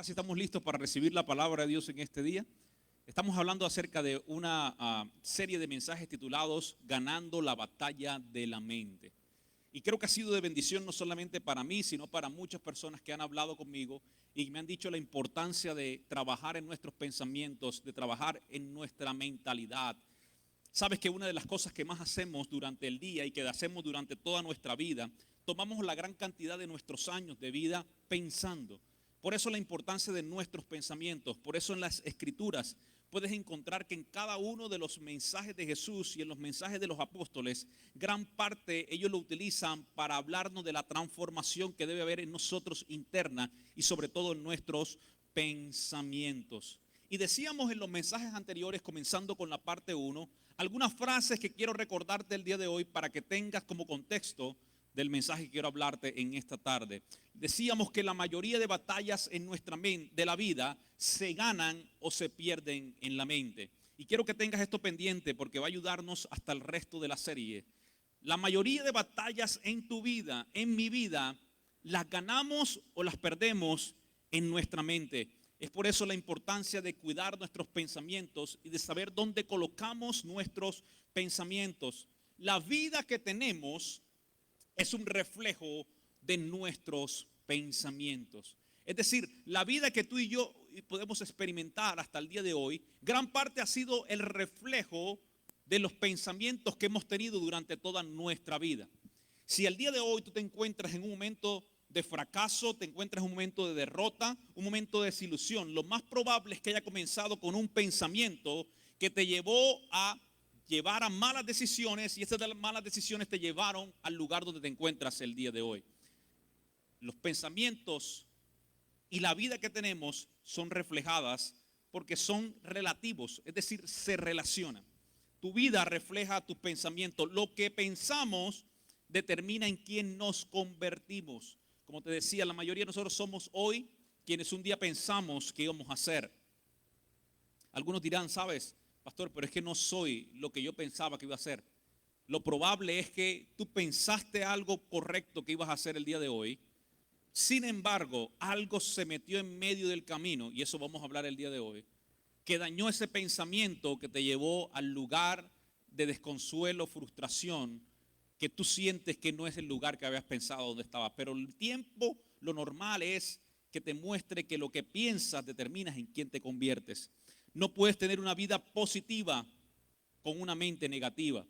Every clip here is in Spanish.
Ahora sí estamos listos para recibir la palabra de Dios en este día. Estamos hablando acerca de una serie de mensajes titulados Ganando la batalla de la mente. Y creo que ha sido de bendición no solamente para mí, sino para muchas personas que han hablado conmigo y me han dicho la importancia de trabajar en nuestros pensamientos, de trabajar en nuestra mentalidad. Sabes que una de las cosas que más hacemos durante el día y que hacemos durante toda nuestra vida, tomamos la gran cantidad de nuestros años de vida pensando. Por eso la importancia de nuestros pensamientos. Por eso en las Escrituras puedes encontrar que en cada uno de los mensajes de Jesús y en los mensajes de los apóstoles, gran parte ellos lo utilizan para hablarnos de la transformación que debe haber en nosotros interna y sobre todo en nuestros pensamientos. Y decíamos en los mensajes anteriores, comenzando con la parte 1, algunas frases que quiero recordarte el día de hoy para que tengas como contexto del mensaje que quiero hablarte en esta tarde. Decíamos que la mayoría de batallas en nuestra mente, de la vida, se ganan o se pierden en la mente. Y quiero que tengas esto pendiente porque va a ayudarnos hasta el resto de la serie. La mayoría de batallas en tu vida, en mi vida, las ganamos o las perdemos en nuestra mente. Es por eso la importancia de cuidar nuestros pensamientos y de saber dónde colocamos nuestros pensamientos. La vida que tenemos es un reflejo de nuestros pensamientos. Es decir, la vida que tú y yo podemos experimentar hasta el día de hoy, gran parte ha sido el reflejo de los pensamientos que hemos tenido durante toda nuestra vida. Si el día de hoy tú te encuentras en un momento de fracaso, te encuentras en un momento de derrota, un momento de desilusión, lo más probable es que haya comenzado con un pensamiento que te llevó a llevar a malas decisiones y estas malas decisiones te llevaron al lugar donde te encuentras el día de hoy. Los pensamientos y la vida que tenemos son reflejadas porque son relativos, es decir, se relacionan. Tu vida refleja tus pensamientos. Lo que pensamos determina en quién nos convertimos. Como te decía, la mayoría de nosotros somos hoy quienes un día pensamos que íbamos a ser. Algunos dirán, ¿sabes, pastor? Pero es que no soy lo que yo pensaba que iba a ser. Lo probable es que tú pensaste algo correcto que ibas a hacer el día de hoy. Sin embargo, algo se metió en medio del camino, y eso vamos a hablar el día de hoy, que dañó ese pensamiento que te llevó al lugar de desconsuelo, frustración, que tú sientes que no es el lugar que habías pensado donde estabas. Pero el tiempo, lo normal es que te muestre que lo que piensas determinas en quién te conviertes. No puedes tener una vida positiva con una mente negativa.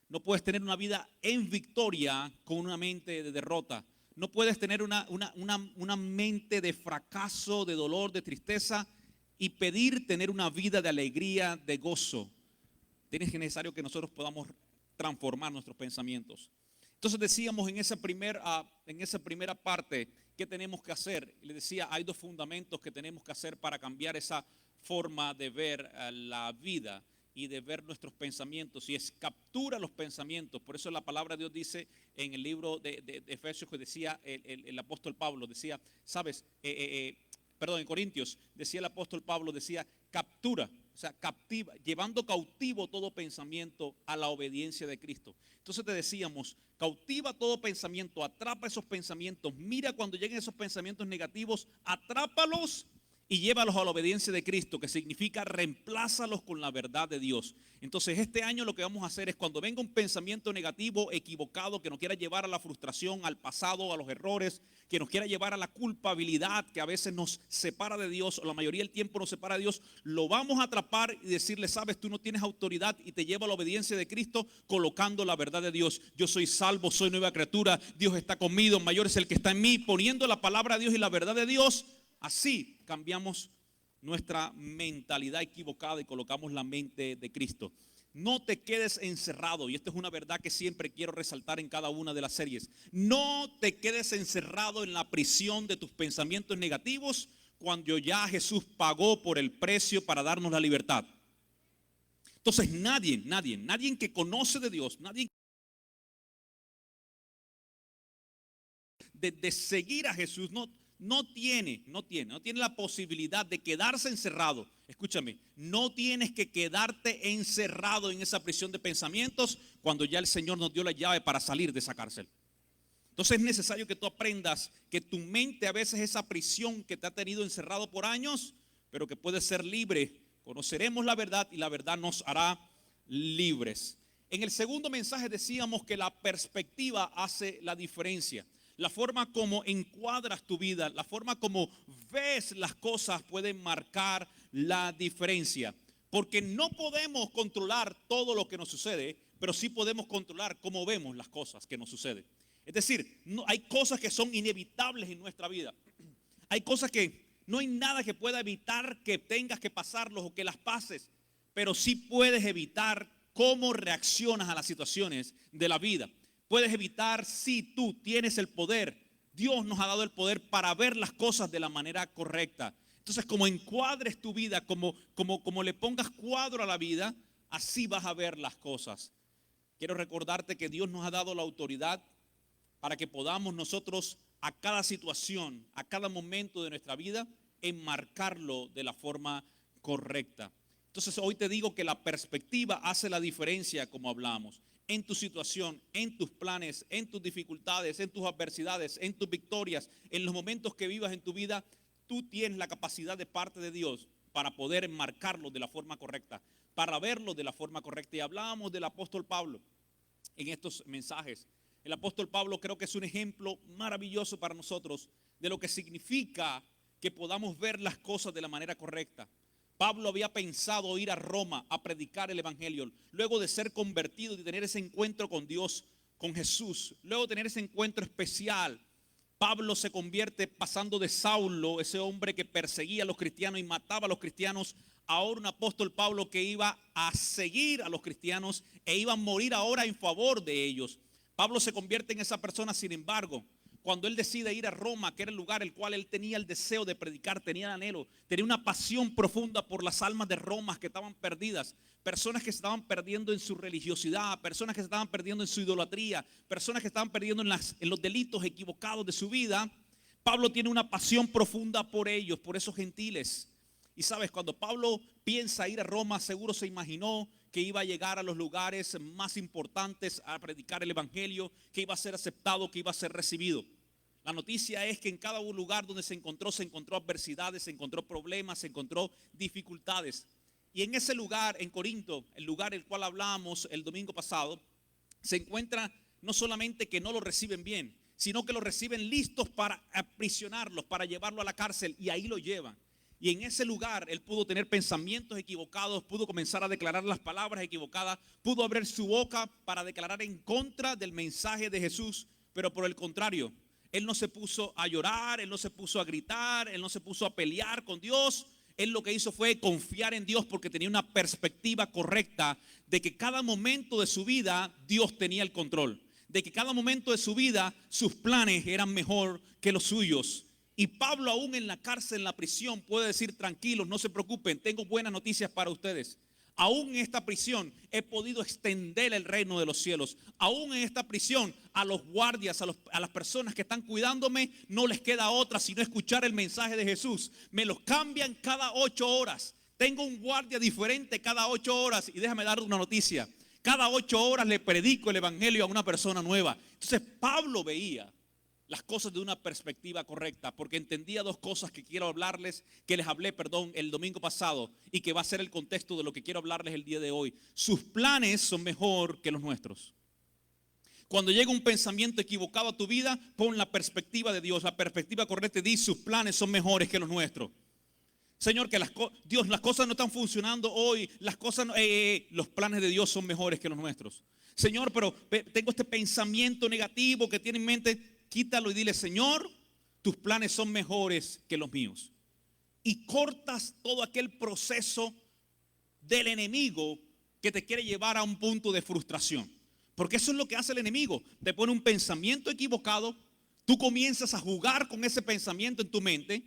No puedes tener una vida en victoria con una mente de derrota. No puedes tener una mente de fracaso, de dolor, de tristeza y pedir tener una vida de alegría, de gozo. Es necesario que nosotros podamos transformar nuestros pensamientos. Entonces decíamos en esa primera parte, ¿qué tenemos que hacer? Le decía, hay dos fundamentos que tenemos que hacer para cambiar esa forma de ver la vida y de ver nuestros pensamientos, y es captura los pensamientos. Por eso la palabra de Dios dice en el libro de Efesios, que decía el apóstol Pablo, decía, sabes, en Corintios, decía el apóstol Pablo, decía, captura, o sea, captiva, llevando cautivo todo pensamiento a la obediencia de Cristo. Entonces te decíamos, cautiva todo pensamiento, atrapa esos pensamientos, mira cuando lleguen esos pensamientos negativos, atrápalos y llévalos a la obediencia de Cristo, que significa reemplázalos con la verdad de Dios. Entonces este año lo que vamos a hacer es, cuando venga un pensamiento negativo, equivocado, que nos quiera llevar a la frustración, al pasado, a los errores, que nos quiera llevar a la culpabilidad, que a veces nos separa de Dios, o la mayoría del tiempo nos separa de Dios, lo vamos a atrapar y decirle, sabes, tú no tienes autoridad, y te lleva a la obediencia de Cristo, colocando la verdad de Dios. Yo soy salvo, soy nueva criatura, Dios está conmigo, mayor es el que está en mí, poniendo la palabra de Dios y la verdad de Dios. Así cambiamos nuestra mentalidad equivocada y colocamos la mente de Cristo. No te quedes encerrado, y esta es una verdad que siempre quiero resaltar en cada una de las series. No te quedes encerrado en la prisión de tus pensamientos negativos cuando ya Jesús pagó por el precio para darnos la libertad. Entonces nadie que conoce de Dios, nadie de seguir a Jesús, no tiene la posibilidad de quedarse encerrado. Escúchame, no tienes que quedarte encerrado en esa prisión de pensamientos cuando ya el Señor nos dio la llave para salir de esa cárcel. Entonces es necesario que tú aprendas que tu mente a veces es esa prisión que te ha tenido encerrado por años, pero que puede ser libre. Conoceremos la verdad y la verdad nos hará libres. En el segundo mensaje decíamos que la perspectiva hace la diferencia. La forma como encuadras tu vida, la forma como ves las cosas puede marcar la diferencia. Porque no podemos controlar todo lo que nos sucede, pero sí podemos controlar cómo vemos las cosas que nos suceden. Es decir, hay cosas que son inevitables en nuestra vida. Hay cosas que no hay nada que pueda evitar que tengas que pasarlos o que las pases, pero sí puedes evitar cómo reaccionas a las situaciones de la vida. Puedes evitar si tú tienes el poder. Dios nos ha dado el poder para ver las cosas de la manera correcta. Entonces, como encuadres tu vida, como le pongas cuadro a la vida, así vas a ver las cosas. Quiero recordarte que Dios nos ha dado la autoridad para que podamos nosotros a cada situación, a cada momento de nuestra vida, enmarcarlo de la forma correcta. Entonces hoy te digo que la perspectiva hace la diferencia, como hablamos, en tu situación, en tus planes, en tus dificultades, en tus adversidades, en tus victorias, en los momentos que vivas en tu vida. Tú tienes la capacidad de parte de Dios para poder enmarcarlo de la forma correcta, para verlo de la forma correcta. Y hablábamos del apóstol Pablo en estos mensajes. El apóstol Pablo creo que es un ejemplo maravilloso para nosotros de lo que significa que podamos ver las cosas de la manera correcta. Pablo había pensado ir a Roma a predicar el evangelio, luego de ser convertido y tener ese encuentro con Dios, con Jesús, luego de tener ese encuentro especial. Pablo se convierte pasando de Saulo, ese hombre que perseguía a los cristianos y mataba a los cristianos, ahora un apóstol Pablo que iba a seguir a los cristianos e iba a morir ahora en favor de ellos. Pablo se convierte en esa persona. Sin embargo, cuando él decide ir a Roma, que era el lugar el cual él tenía el deseo de predicar, tenía el anhelo, tenía una pasión profunda por las almas de Roma que estaban perdidas, personas que se estaban perdiendo en su religiosidad, personas que se estaban perdiendo en su idolatría, personas que estaban perdiendo en los delitos equivocados de su vida. Pablo tiene una pasión profunda por ellos, por esos gentiles. Y sabes, cuando Pablo piensa ir a Roma, seguro se imaginó que iba a llegar a los lugares más importantes a predicar el evangelio, que iba a ser aceptado, que iba a ser recibido. La noticia es que en cada lugar donde se encontró adversidades, se encontró problemas, se encontró dificultades. Y en ese lugar, en Corinto, el lugar del cual hablábamos el domingo pasado, se encuentra no solamente que no lo reciben bien, sino que lo reciben listos para aprisionarlos, para llevarlo a la cárcel, y ahí lo llevan. Y en ese lugar él pudo tener pensamientos equivocados, pudo comenzar a declarar las palabras equivocadas, pudo abrir su boca para declarar en contra del mensaje de Jesús, pero por el contrario, él no se puso a llorar, él no se puso a gritar, él no se puso a pelear con Dios. Él lo que hizo fue confiar en Dios porque tenía una perspectiva correcta de que cada momento de su vida Dios tenía el control, de que cada momento de su vida sus planes eran mejor que los suyos. Y Pablo, aún en la cárcel, en la prisión, puede decir: tranquilos, no se preocupen, tengo buenas noticias para ustedes. Aún en esta prisión he podido extender el reino de los cielos. Aún en esta prisión, a los guardias, a las personas que están cuidándome, no les queda otra sino escuchar el mensaje de Jesús. Me los cambian cada 8 horas. Tengo un guardia diferente cada 8 horas. Y déjame darte una noticia: cada 8 horas le predico el evangelio a una persona nueva. Entonces Pablo veía las cosas de una perspectiva correcta, porque entendía dos cosas que quiero hablarles, que les hablé, el domingo pasado, y que va a ser el contexto de lo que quiero hablarles el día de hoy. Sus planes son mejor que los nuestros. Cuando llega un pensamiento equivocado a tu vida, pon la perspectiva de Dios, la perspectiva correcta, y di: sus planes son mejores que los nuestros. Señor, que Dios, las cosas no están funcionando hoy, los planes de Dios son mejores que los nuestros. Señor, pero tengo este pensamiento negativo que tiene en mente. Quítalo y dile: Señor, tus planes son mejores que los míos. Y cortas todo aquel proceso del enemigo que te quiere llevar a un punto de frustración. Porque eso es lo que hace el enemigo. Te pone un pensamiento equivocado, tú comienzas a jugar con ese pensamiento en tu mente.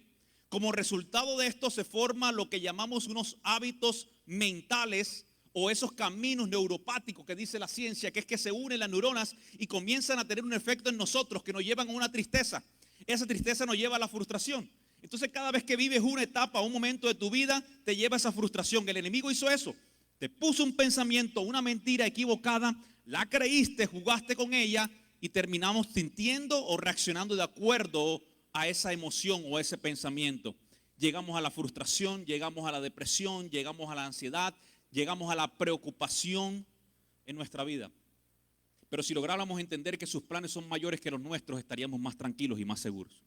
Como resultado de esto se forma lo que llamamos unos hábitos mentales, o esos caminos neuropáticos que dice la ciencia, que es que se unen las neuronas y comienzan a tener un efecto en nosotros que nos llevan a una tristeza. Esa tristeza nos lleva a la frustración. Entonces cada vez que vives una etapa, un momento de tu vida, te lleva a esa frustración. El enemigo hizo eso. Te puso un pensamiento, una mentira equivocada, la creíste, jugaste con ella y terminamos sintiendo o reaccionando de acuerdo a esa emoción o a ese pensamiento. Llegamos a la frustración, llegamos a la depresión, llegamos a la ansiedad, llegamos a la preocupación en nuestra vida. Pero si lográramos entender que sus planes son mayores que los nuestros, estaríamos más tranquilos y más seguros.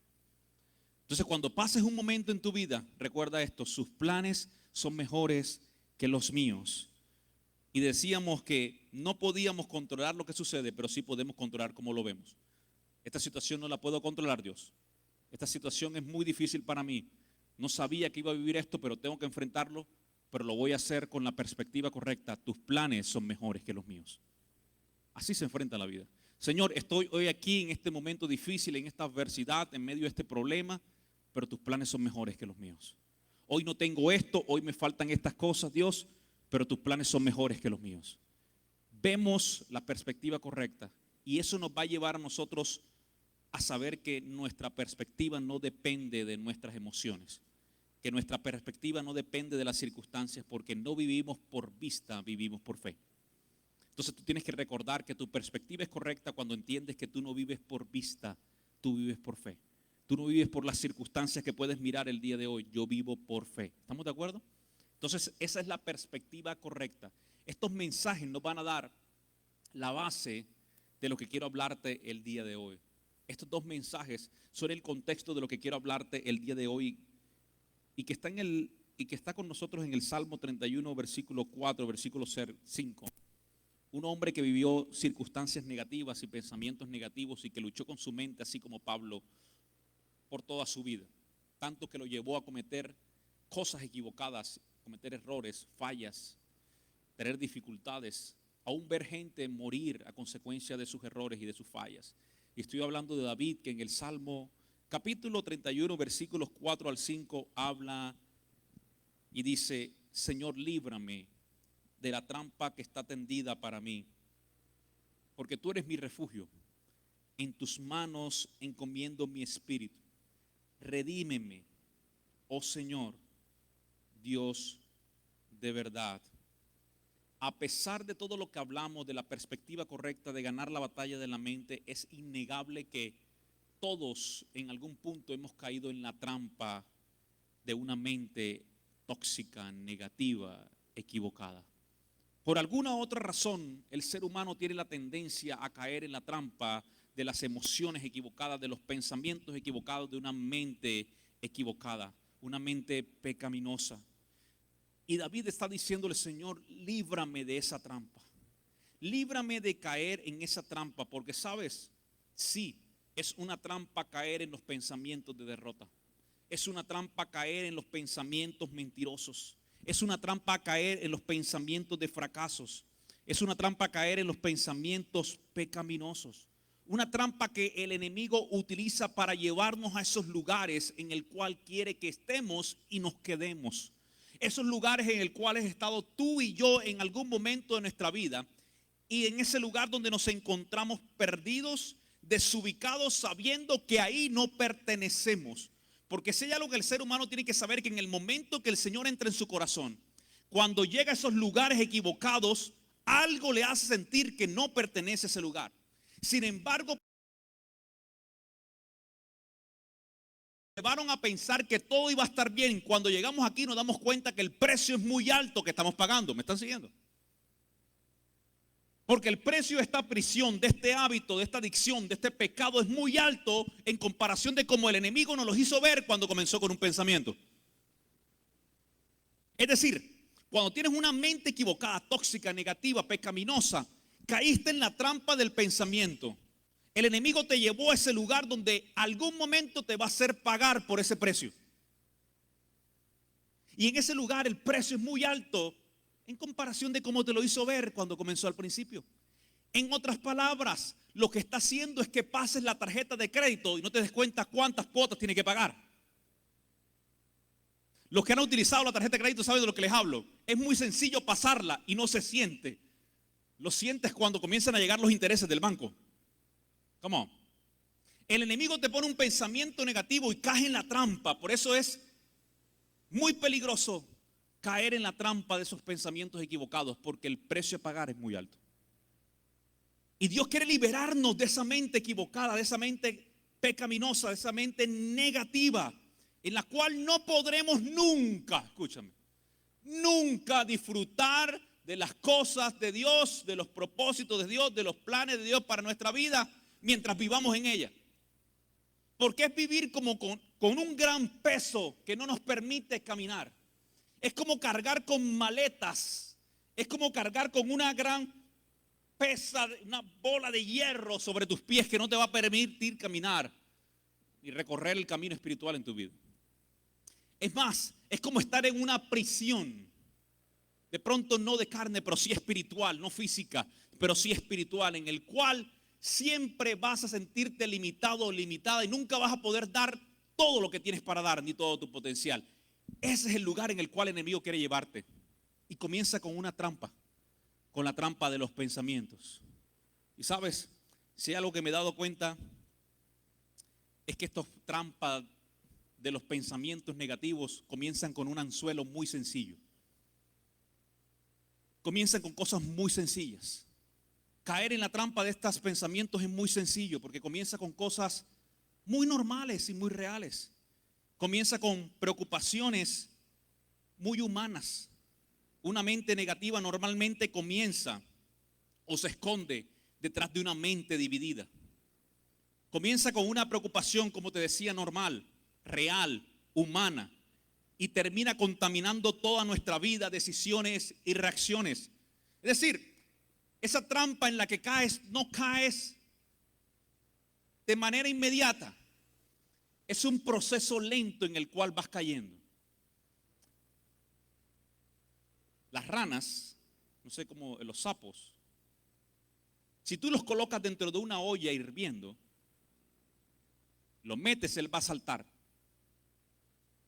Entonces, cuando pases un momento en tu vida, recuerda esto: sus planes son mejores que los míos. Y decíamos que no podíamos controlar lo que sucede, pero sí podemos controlar cómo lo vemos. Esta situación no la puedo controlar, Dios. Esta situación es muy difícil para mí. No sabía que iba a vivir esto, pero tengo que enfrentarlo, pero lo voy a hacer con la perspectiva correcta. Tus planes son mejores que los míos. Así se enfrenta la vida. Señor, estoy hoy aquí en este momento difícil, en esta adversidad, en medio de este problema, pero tus planes son mejores que los míos. Hoy no tengo esto, hoy me faltan estas cosas, Dios, pero tus planes son mejores que los míos. Vemos la perspectiva correcta y eso nos va a llevar a nosotros a saber que nuestra perspectiva no depende de nuestras emociones, que nuestra perspectiva no depende de las circunstancias, porque no vivimos por vista, vivimos por fe. Entonces tú tienes que recordar que tu perspectiva es correcta cuando entiendes que tú no vives por vista, tú vives por fe. Tú no vives por las circunstancias que puedes mirar el día de hoy, yo vivo por fe. ¿Estamos de acuerdo? Entonces esa es la perspectiva correcta. Estos mensajes nos van a dar la base de lo que quiero hablarte el día de hoy. Estos dos mensajes son el contexto de lo que quiero hablarte el día de hoy y que está con nosotros en el Salmo 31, versículo 4, versículo 5. Un hombre que vivió circunstancias negativas y pensamientos negativos y que luchó con su mente, así como Pablo, por toda su vida. Tanto que lo llevó a cometer cosas equivocadas, cometer errores, fallas, tener dificultades, aún ver gente morir a consecuencia de sus errores y de sus fallas. Y estoy hablando de David, que en el Salmo capítulo 31, versículos 4 al 5, habla y dice: Señor, líbrame de la trampa que está tendida para mí, porque tú eres mi refugio. En tus manos encomiendo mi espíritu. Redímeme, oh Señor, Dios de verdad. A pesar de todo lo que hablamos de la perspectiva correcta de ganar la batalla de la mente, es innegable que todos en algún punto hemos caído en la trampa de una mente tóxica, negativa, equivocada. Por alguna otra razón, el ser humano tiene la tendencia a caer en la trampa de las emociones equivocadas, de los pensamientos equivocados, de una mente equivocada, una mente pecaminosa. Y David está diciéndole: Señor, líbrame de esa trampa. Líbrame de caer en esa trampa, porque sabes, sí, es una trampa caer en los pensamientos de derrota. Es una trampa caer en los pensamientos mentirosos. Es una trampa caer en los pensamientos de fracasos. Es una trampa caer en los pensamientos pecaminosos. Una trampa que el enemigo utiliza para llevarnos a esos lugares en el cual quiere que estemos y nos quedemos. Esos lugares en el cual has estado tú y yo en algún momento de nuestra vida, y en ese lugar donde nos encontramos perdidos, desubicados, sabiendo que ahí no pertenecemos. Porque si hay algo que el ser humano tiene que saber, que en el momento que el Señor entra en su corazón, cuando llega a esos lugares equivocados, algo le hace sentir que no pertenece a ese lugar. Sin embargo, llevaron a pensar que todo iba a estar bien. Cuando llegamos aquí nos damos cuenta que el precio es muy alto que estamos pagando. ¿Me están siguiendo? Porque el precio de esta prisión, de este hábito, de esta adicción, de este pecado es muy alto en comparación de cómo el enemigo nos los hizo ver cuando comenzó con un pensamiento. Es decir, cuando tienes una mente equivocada, tóxica, negativa, pecaminosa, caíste en la trampa del pensamiento. El enemigo te llevó a ese lugar donde algún momento te va a hacer pagar por ese precio. Y en ese lugar el precio es muy alto en comparación de cómo te lo hizo ver cuando comenzó al principio. En otras palabras, lo que está haciendo es que pases la tarjeta de crédito y no te des cuenta cuántas cuotas tiene que pagar. Los que han utilizado la tarjeta de crédito saben de lo que les hablo. Es muy sencillo pasarla y no se siente. Lo sientes cuando comienzan a llegar los intereses del banco. Come on. El enemigo te pone un pensamiento negativo y caes en la trampa. Por eso es muy peligroso caer en la trampa de esos pensamientos equivocados, porque el precio a pagar es muy alto. Y Dios quiere liberarnos de esa mente equivocada, de esa mente pecaminosa, de esa mente negativa, en la cual no podremos nunca, escúchame, nunca disfrutar de las cosas de Dios, de los propósitos de Dios, de los planes de Dios para nuestra vida, mientras vivamos en ella. Porque es vivir como con un gran peso que no nos permite caminar. Es como cargar con maletas, es como cargar con una gran pesa, una bola de hierro sobre tus pies que no te va a permitir caminar y recorrer el camino espiritual en tu vida. Es más, es como estar en una prisión, de pronto no de carne, pero sí espiritual, no física, pero sí espiritual, en el cual siempre vas a sentirte limitado o limitada y nunca vas a poder dar todo lo que tienes para dar, ni todo tu potencial. Ese es el lugar en el cual el enemigo quiere llevarte. Y comienza con una trampa, con la trampa de los pensamientos. Y sabes, si hay algo que me he dado cuenta, es que estas trampas de los pensamientos negativos comienzan con un anzuelo muy sencillo. Comienzan con cosas muy sencillas. Caer en la trampa de estos pensamientos es muy sencillo porque comienza con cosas muy normales y muy reales. Comienza con preocupaciones muy humanas. Una mente negativa normalmente comienza o se esconde detrás de una mente dividida. Comienza con una preocupación, como te decía, normal, real, humana, y termina contaminando toda nuestra vida, decisiones y reacciones. Es decir, esa trampa en la que caes, no caes de manera inmediata. Es un proceso lento en el cual vas cayendo. Las ranas, no sé cómo, los sapos, si tú los colocas dentro de una olla hirviendo, lo metes, él va a saltar.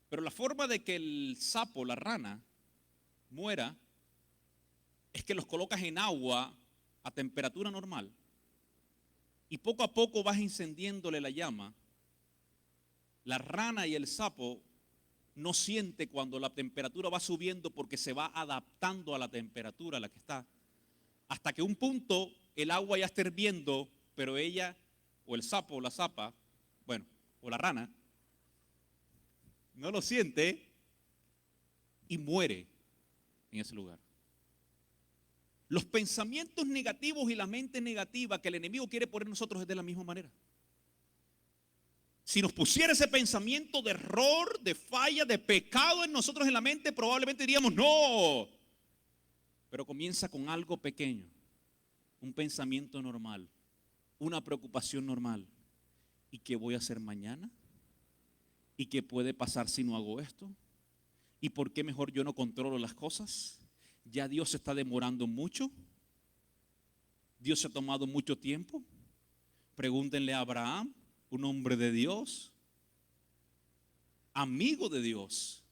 Pero la forma de que el sapo, la rana, muera, es que los colocas en agua a temperatura normal. Y poco a poco vas encendiéndole la llama. La rana y el sapo no siente cuando la temperatura va subiendo porque se va adaptando a la temperatura a la que está. Hasta que un punto el agua ya está hirviendo, pero ella, o el sapo, o la sapa, bueno, o la rana, no lo siente y muere en ese lugar. Los pensamientos negativos y la mente negativa que el enemigo quiere poner en nosotros es de la misma manera. Si nos pusiera ese pensamiento de error, de falla, de pecado en nosotros en la mente, probablemente diríamos no. Pero comienza con algo pequeño, un pensamiento normal, una preocupación normal. ¿Y qué voy a hacer mañana? ¿Y qué puede pasar si no hago esto? ¿Y por qué mejor yo no controlo las cosas? ¿Ya Dios se está demorando mucho? ¿Dios se ha tomado mucho tiempo? Pregúntenle a Abraham, un hombre de Dios, amigo de Dios,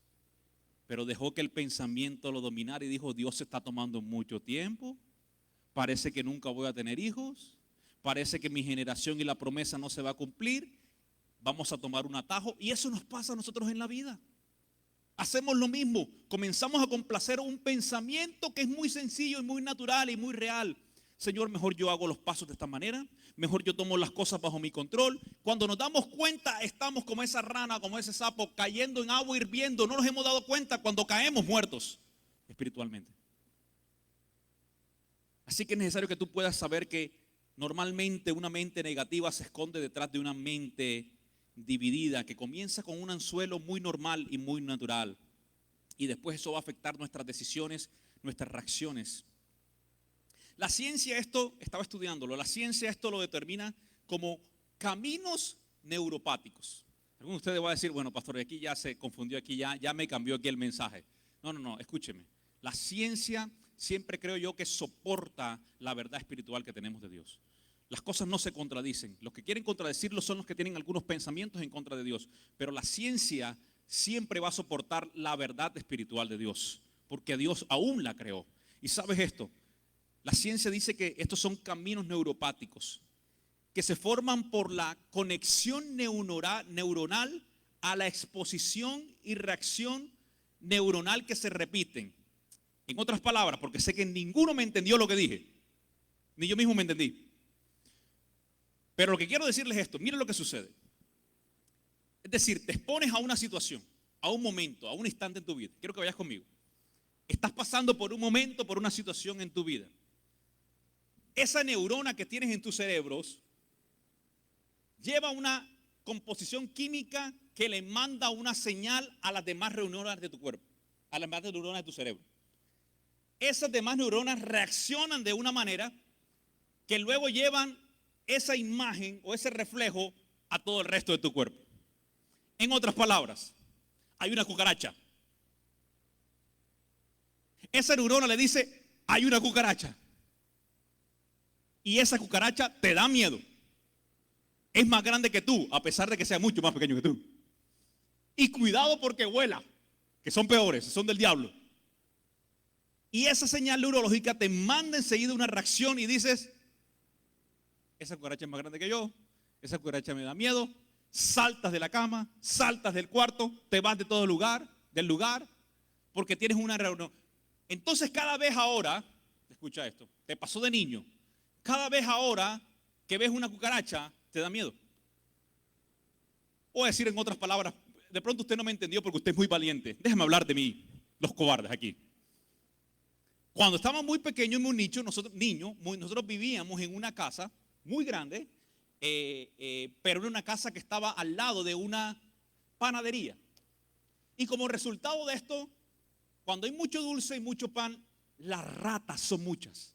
pero dejó que el pensamiento lo dominara y dijo, Dios se está tomando mucho tiempo, parece que nunca voy a tener hijos, parece que mi generación y la promesa no se va a cumplir, vamos a tomar un atajo. Y eso nos pasa a nosotros en la vida. Hacemos lo mismo, comenzamos a complacer un pensamiento que es muy sencillo y muy natural y muy real. Señor, mejor yo hago los pasos de esta manera, mejor yo tomo las cosas bajo mi control. Cuando nos damos cuenta, estamos como esa rana, como ese sapo, cayendo en agua hirviendo. No nos hemos dado cuenta cuando caemos muertos espiritualmente. Así que es necesario que tú puedas saber que normalmente una mente negativa se esconde detrás de una mente dividida, que comienza con un anzuelo muy normal y muy natural. Y después eso va a afectar nuestras decisiones, nuestras reacciones. La ciencia estaba estudiándolo, la ciencia esto lo determina como caminos neuropáticos. Algunos de ustedes va a decir, bueno, pastor, aquí ya se confundió, aquí ya me cambió aquí el mensaje. No, escúcheme. La ciencia siempre creo yo que soporta la verdad espiritual que tenemos de Dios. Las cosas no se contradicen. Los que quieren contradecirlo son los que tienen algunos pensamientos en contra de Dios. Pero la ciencia siempre va a soportar la verdad espiritual de Dios, porque Dios aún la creó. Y sabes esto, la ciencia dice que estos son caminos neuropáticos que se forman por la conexión neuronal a la exposición y reacción neuronal que se repiten. En otras palabras, porque sé que ninguno me entendió lo que dije, ni yo mismo me entendí. Pero lo que quiero decirles es esto, miren lo que sucede. Es decir, te expones a una situación, a un momento, a un instante en tu vida. Quiero que vayas conmigo. Estás pasando por un momento, por una situación en tu vida. Esa neurona que tienes en tus cerebros lleva una composición química que le manda una señal a las demás neuronas de tu cuerpo, a las demás neuronas de tu cerebro. Esas demás neuronas reaccionan de una manera que luego llevan esa imagen o ese reflejo a todo el resto de tu cuerpo. En otras palabras, hay una cucaracha. Esa neurona le dice, hay una cucaracha. Y esa cucaracha te da miedo. Es más grande que tú, a pesar de que sea mucho más pequeño que tú. Y cuidado porque vuela, que son peores, son del diablo. Y esa señal neurológica te manda enseguida una reacción y dices, esa cucaracha es más grande que yo, esa cucaracha me da miedo. Saltas de la cama, saltas del cuarto, te vas de todo del lugar, porque tienes una reunión. Entonces cada vez ahora, escucha esto, te pasó de niño, cada vez ahora que ves una cucaracha, te da miedo. Voy a decir en otras palabras, de pronto usted no me entendió porque usted es muy valiente. Déjame hablar de mí, los cobardes aquí. Cuando estábamos muy pequeños, muy niños, nosotros vivíamos en una casa muy grande, pero era una casa que estaba al lado de una panadería. Y como resultado de esto, cuando hay mucho dulce y mucho pan, las ratas son muchas.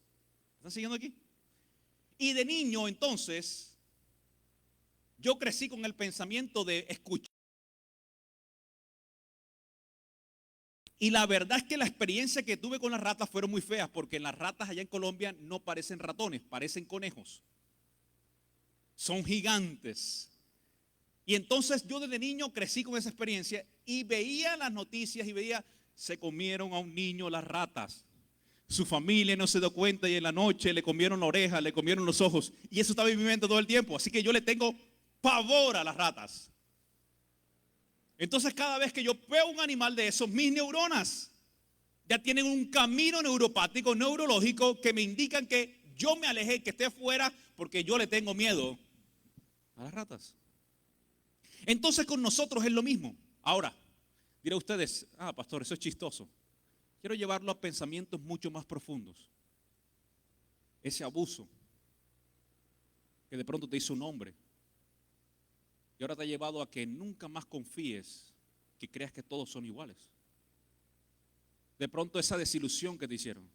¿Están siguiendo aquí? Y de niño, entonces, yo crecí con el pensamiento de escuchar. Y la verdad es que la experiencia que tuve con las ratas fueron muy feas, porque las ratas allá en Colombia no parecen ratones, parecen conejos. Son gigantes. Y entonces yo desde niño crecí con esa experiencia y veía las noticias y veía, se comieron a un niño las ratas. Su familia no se dio cuenta y en la noche le comieron la oreja, le comieron los ojos. Y eso estaba en mi mente todo el tiempo. Así que yo le tengo pavor a las ratas. Entonces cada vez que yo veo un animal de esos, mis neuronas ya tienen un camino neuropático, neurológico, que me indican que yo me alejé, que esté fuera, porque yo le tengo miedo a las ratas. Entonces con nosotros es lo mismo. Ahora, dirán ustedes, pastor, eso es chistoso. Quiero llevarlo a pensamientos mucho más profundos. Ese abuso que de pronto te hizo un hombre y ahora te ha llevado a que nunca más confíes, que creas que todos son iguales. De pronto esa desilusión que te hicieron,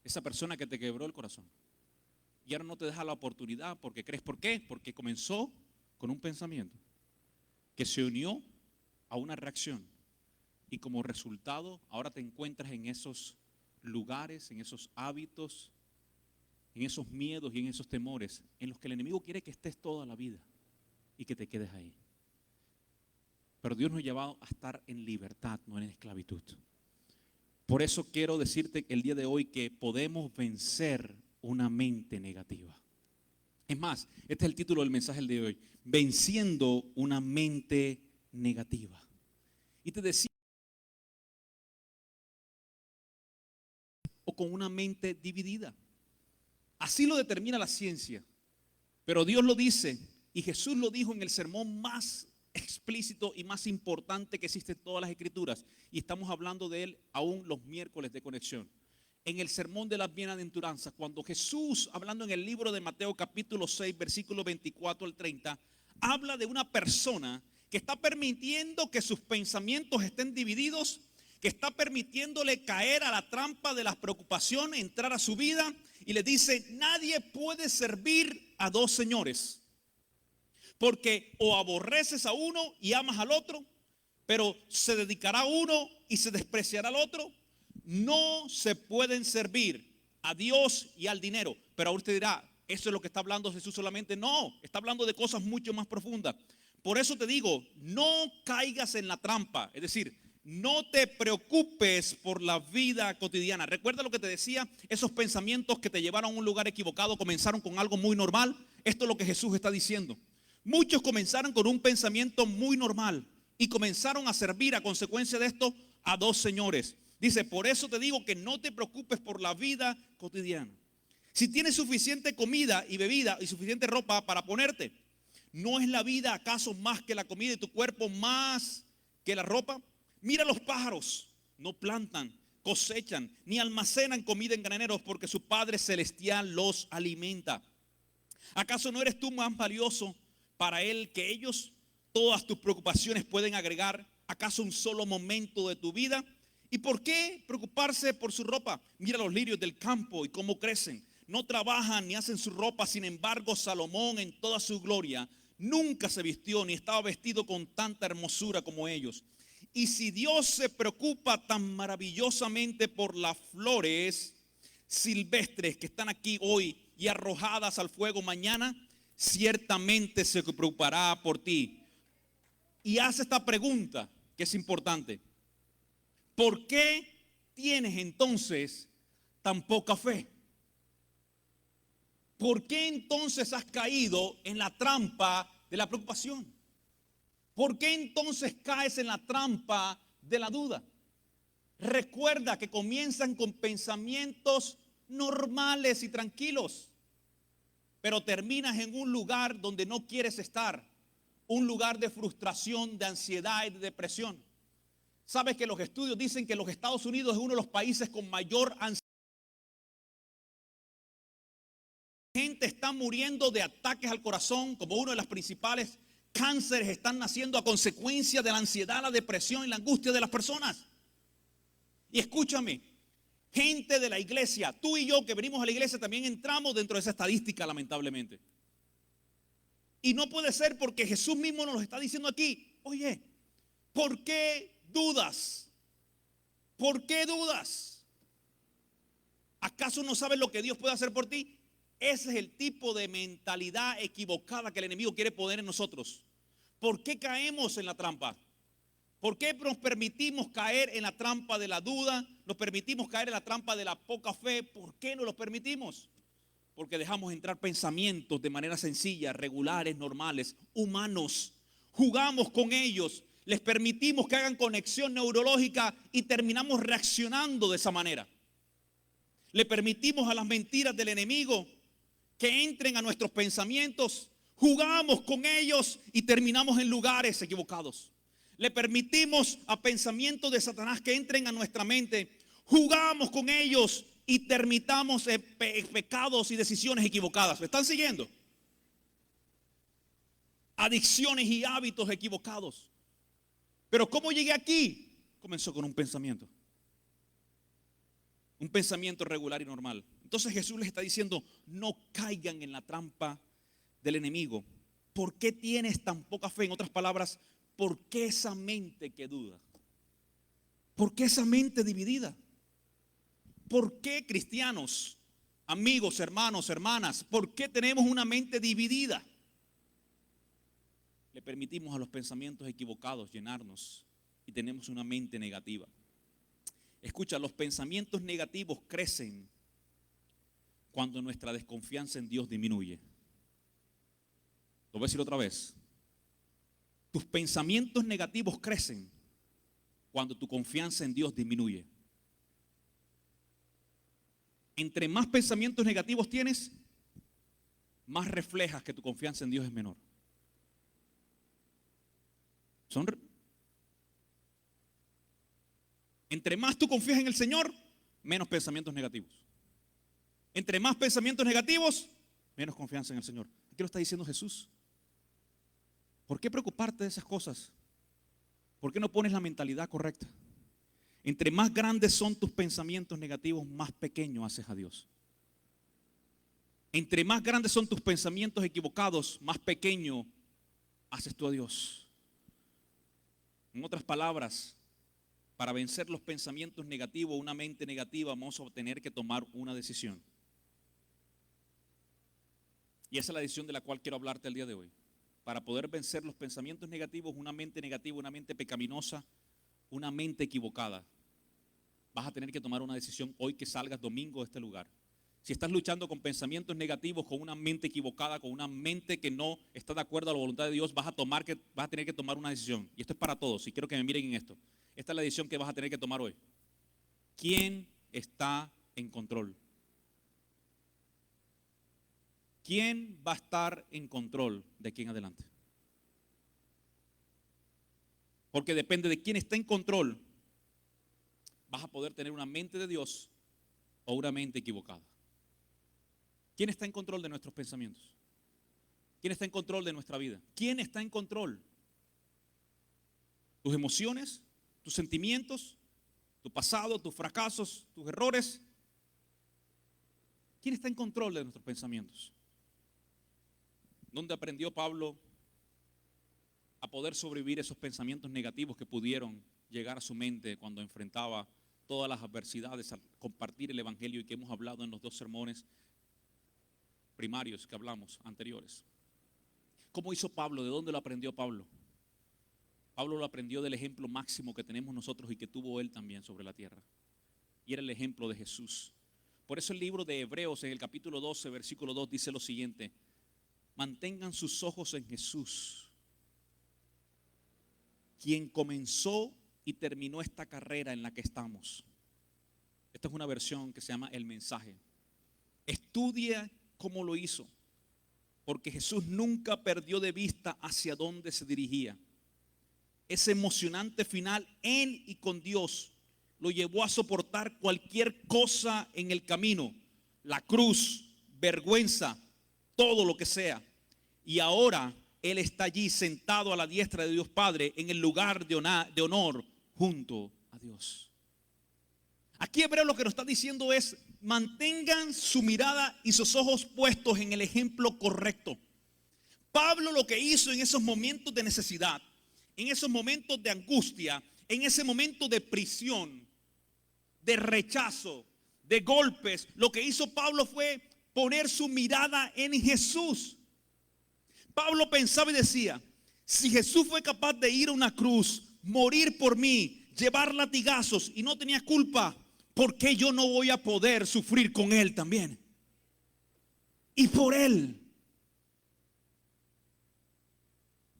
esa persona que te quebró el corazón, y ahora no te deja la oportunidad porque crees, ¿por qué? Porque comenzó con un pensamiento que se unió a una reacción y como resultado ahora te encuentras en esos lugares, en esos hábitos, en esos miedos y en esos temores en los que el enemigo quiere que estés toda la vida y que te quedes ahí. Pero Dios nos ha llevado a estar en libertad, no en esclavitud. Por eso quiero decirte el día de hoy que podemos vencer una mente negativa. Es más, este es el título del mensaje del día de hoy: venciendo una mente negativa. Y te decía, o con una mente dividida. Así lo determina la ciencia. Pero Dios lo dice y Jesús lo dijo en el sermón más explícito y más importante que existe en todas las escrituras. Y estamos hablando de él aún los miércoles de conexión. En el sermón de las bienaventuranzas, cuando Jesús, hablando en el libro de Mateo capítulo 6, versículo 24 al 30, habla de una persona que está permitiendo que sus pensamientos estén divididos, que está permitiéndole caer a la trampa de las preocupaciones, entrar a su vida, y le dice, nadie puede servir a dos señores, porque o aborreces a uno y amas al otro, pero se dedicará a uno y se despreciará al otro. No se pueden servir a Dios y al dinero. Pero ahora usted dirá, ¿eso es lo que está hablando Jesús solamente? No, está hablando de cosas mucho más profundas. Por eso te digo, no caigas en la trampa. Es decir, no te preocupes por la vida cotidiana. Recuerda lo que te decía, esos pensamientos que te llevaron a un lugar equivocado comenzaron con algo muy normal. Esto es lo que Jesús está diciendo. Muchos comenzaron con un pensamiento muy normal y comenzaron a servir a consecuencia de esto a dos señores. Dice, por eso te digo que no te preocupes por la vida cotidiana. Si tienes suficiente comida y bebida y suficiente ropa para ponerte, ¿no es la vida acaso más que la comida y tu cuerpo más que la ropa? Mira los pájaros, no plantan, cosechan, ni almacenan comida en graneros porque su Padre Celestial los alimenta. ¿Acaso no eres tú más valioso para Él que ellos? Todas tus preocupaciones pueden agregar ¿acaso un solo momento de tu vida? ¿Y por qué preocuparse por su ropa? Mira los lirios del campo y cómo crecen. No trabajan ni hacen su ropa. Sin embargo, Salomón en toda su gloria nunca se vistió ni estaba vestido con tanta hermosura como ellos. Y si Dios se preocupa tan maravillosamente por las flores silvestres que están aquí hoy y arrojadas al fuego mañana, ciertamente se preocupará por ti. Y hace esta pregunta que es importante. ¿Por qué tienes entonces tan poca fe? ¿Por qué entonces has caído en la trampa de la preocupación? ¿Por qué entonces caes en la trampa de la duda? Recuerda que comienzan con pensamientos normales y tranquilos, pero terminas en un lugar donde no quieres estar, un lugar de frustración, de ansiedad y de depresión. Sabes que los estudios dicen que los Estados Unidos es uno de los países con mayor ansiedad. Gente está muriendo de ataques al corazón como uno de los principales cánceres están naciendo a consecuencia de la ansiedad, la depresión y la angustia de las personas. Y escúchame, gente de la iglesia, tú y yo que venimos a la iglesia también entramos dentro de esa estadística, lamentablemente. Y no puede ser porque Jesús mismo nos lo está diciendo aquí. Oye, ¿por qué dudas? ¿Por qué dudas? ¿Acaso no sabes lo que Dios puede hacer por ti? Ese es el tipo de mentalidad equivocada que el enemigo quiere poner en nosotros. ¿Por qué caemos en la trampa? ¿Por qué nos permitimos caer en la trampa de la duda? ¿Nos permitimos caer en la trampa de la poca fe? ¿Por qué no lo permitimos? Porque dejamos entrar pensamientos de manera sencilla, regulares, normales, humanos. Jugamos con ellos, les permitimos que hagan conexión neurológica y terminamos reaccionando de esa manera. Le permitimos a las mentiras del enemigo que entren a nuestros pensamientos, jugamos con ellos y terminamos en lugares equivocados. Le permitimos a pensamientos de Satanás que entren a nuestra mente, jugamos con ellos y terminamos en pecados y decisiones equivocadas. ¿Me están siguiendo? Adicciones y hábitos equivocados. Pero ¿cómo llegué aquí? Comenzó con un pensamiento regular y normal. Entonces Jesús les está diciendo, no caigan en la trampa del enemigo. ¿Por qué tienes tan poca fe? En otras palabras, ¿por qué esa mente que duda? ¿Por qué esa mente dividida? ¿Por qué cristianos, amigos, hermanos, hermanas, por qué tenemos una mente dividida? Le permitimos a los pensamientos equivocados llenarnos y tenemos una mente negativa. Escucha, los pensamientos negativos crecen cuando nuestra desconfianza en Dios disminuye. Lo voy a decir otra vez. Tus pensamientos negativos crecen cuando tu confianza en Dios disminuye. Entre más pensamientos negativos tienes, más reflejas que tu confianza en Dios es menor. Entre más tú confías en el Señor, menos pensamientos negativos. Entre más pensamientos negativos, menos confianza en el Señor. ¿Qué lo está diciendo Jesús? ¿Por qué preocuparte de esas cosas? ¿Por qué no pones la mentalidad correcta? Entre más grandes son tus pensamientos negativos, más pequeño haces a Dios. Entre más grandes son tus pensamientos equivocados, más pequeño haces tú a Dios. En otras palabras, para vencer los pensamientos negativos, una mente negativa, vamos a tener que tomar una decisión. Y esa es la decisión de la cual quiero hablarte el día de hoy. Para poder vencer los pensamientos negativos, una mente negativa, una mente pecaminosa, una mente equivocada, vas a tener que tomar una decisión hoy que salgas domingo de este lugar. Si estás luchando con pensamientos negativos, con una mente equivocada, con una mente que no está de acuerdo a la voluntad de Dios, vas a tener que tomar una decisión. Y esto es para todos, y quiero que me miren en esto. Esta es la decisión que vas a tener que tomar hoy. ¿Quién está en control? ¿quién va a estar en control de aquí en adelante? Porque depende de quién está en control, vas a poder tener una mente de Dios o una mente equivocada. ¿Quién está en control de nuestros pensamientos? ¿Quién está en control de nuestra vida? ¿Quién está en control? ¿Tus emociones? ¿Tus sentimientos? ¿Tu pasado? ¿Tus fracasos? ¿Tus errores? ¿Quién está en control de nuestros pensamientos? ¿Dónde aprendió Pablo a poder sobrevivir esos pensamientos negativos que pudieron llegar a su mente cuando enfrentaba todas las adversidades al compartir el evangelio y que hemos hablado en los 2 sermones primarios que hablamos anteriores? ¿Cómo hizo Pablo? ¿De dónde lo aprendió Pablo? Pablo lo aprendió del ejemplo máximo que tenemos nosotros y que tuvo él también sobre la tierra. Y era el ejemplo de Jesús. Por eso el libro de Hebreos en el capítulo 12, versículo 2 dice lo siguiente: mantengan sus ojos en Jesús, quien comenzó y terminó esta carrera en la que estamos. Esta es una versión que se llama El Mensaje. Estudia cómo lo hizo, porque Jesús nunca perdió de vista hacia dónde se dirigía. Ese emocionante final en y con Dios lo llevó a soportar cualquier cosa en el camino, la cruz, vergüenza, todo lo que sea. Y ahora Él está allí sentado a la diestra de Dios Padre en el lugar de honor junto a Dios. Aquí Hebreo lo que nos está diciendo es: mantengan su mirada y sus ojos puestos en el ejemplo correcto. Pablo lo que hizo en esos momentos de necesidad, en esos momentos de angustia, en ese momento de prisión, de rechazo, de golpes, lo que hizo Pablo fue poner su mirada en Jesús. Pablo pensaba y decía: si Jesús fue capaz de ir a una cruz, morir por mí, llevar latigazos y no tenía culpa, ¿por qué yo no voy a poder sufrir con Él también? Y por Él.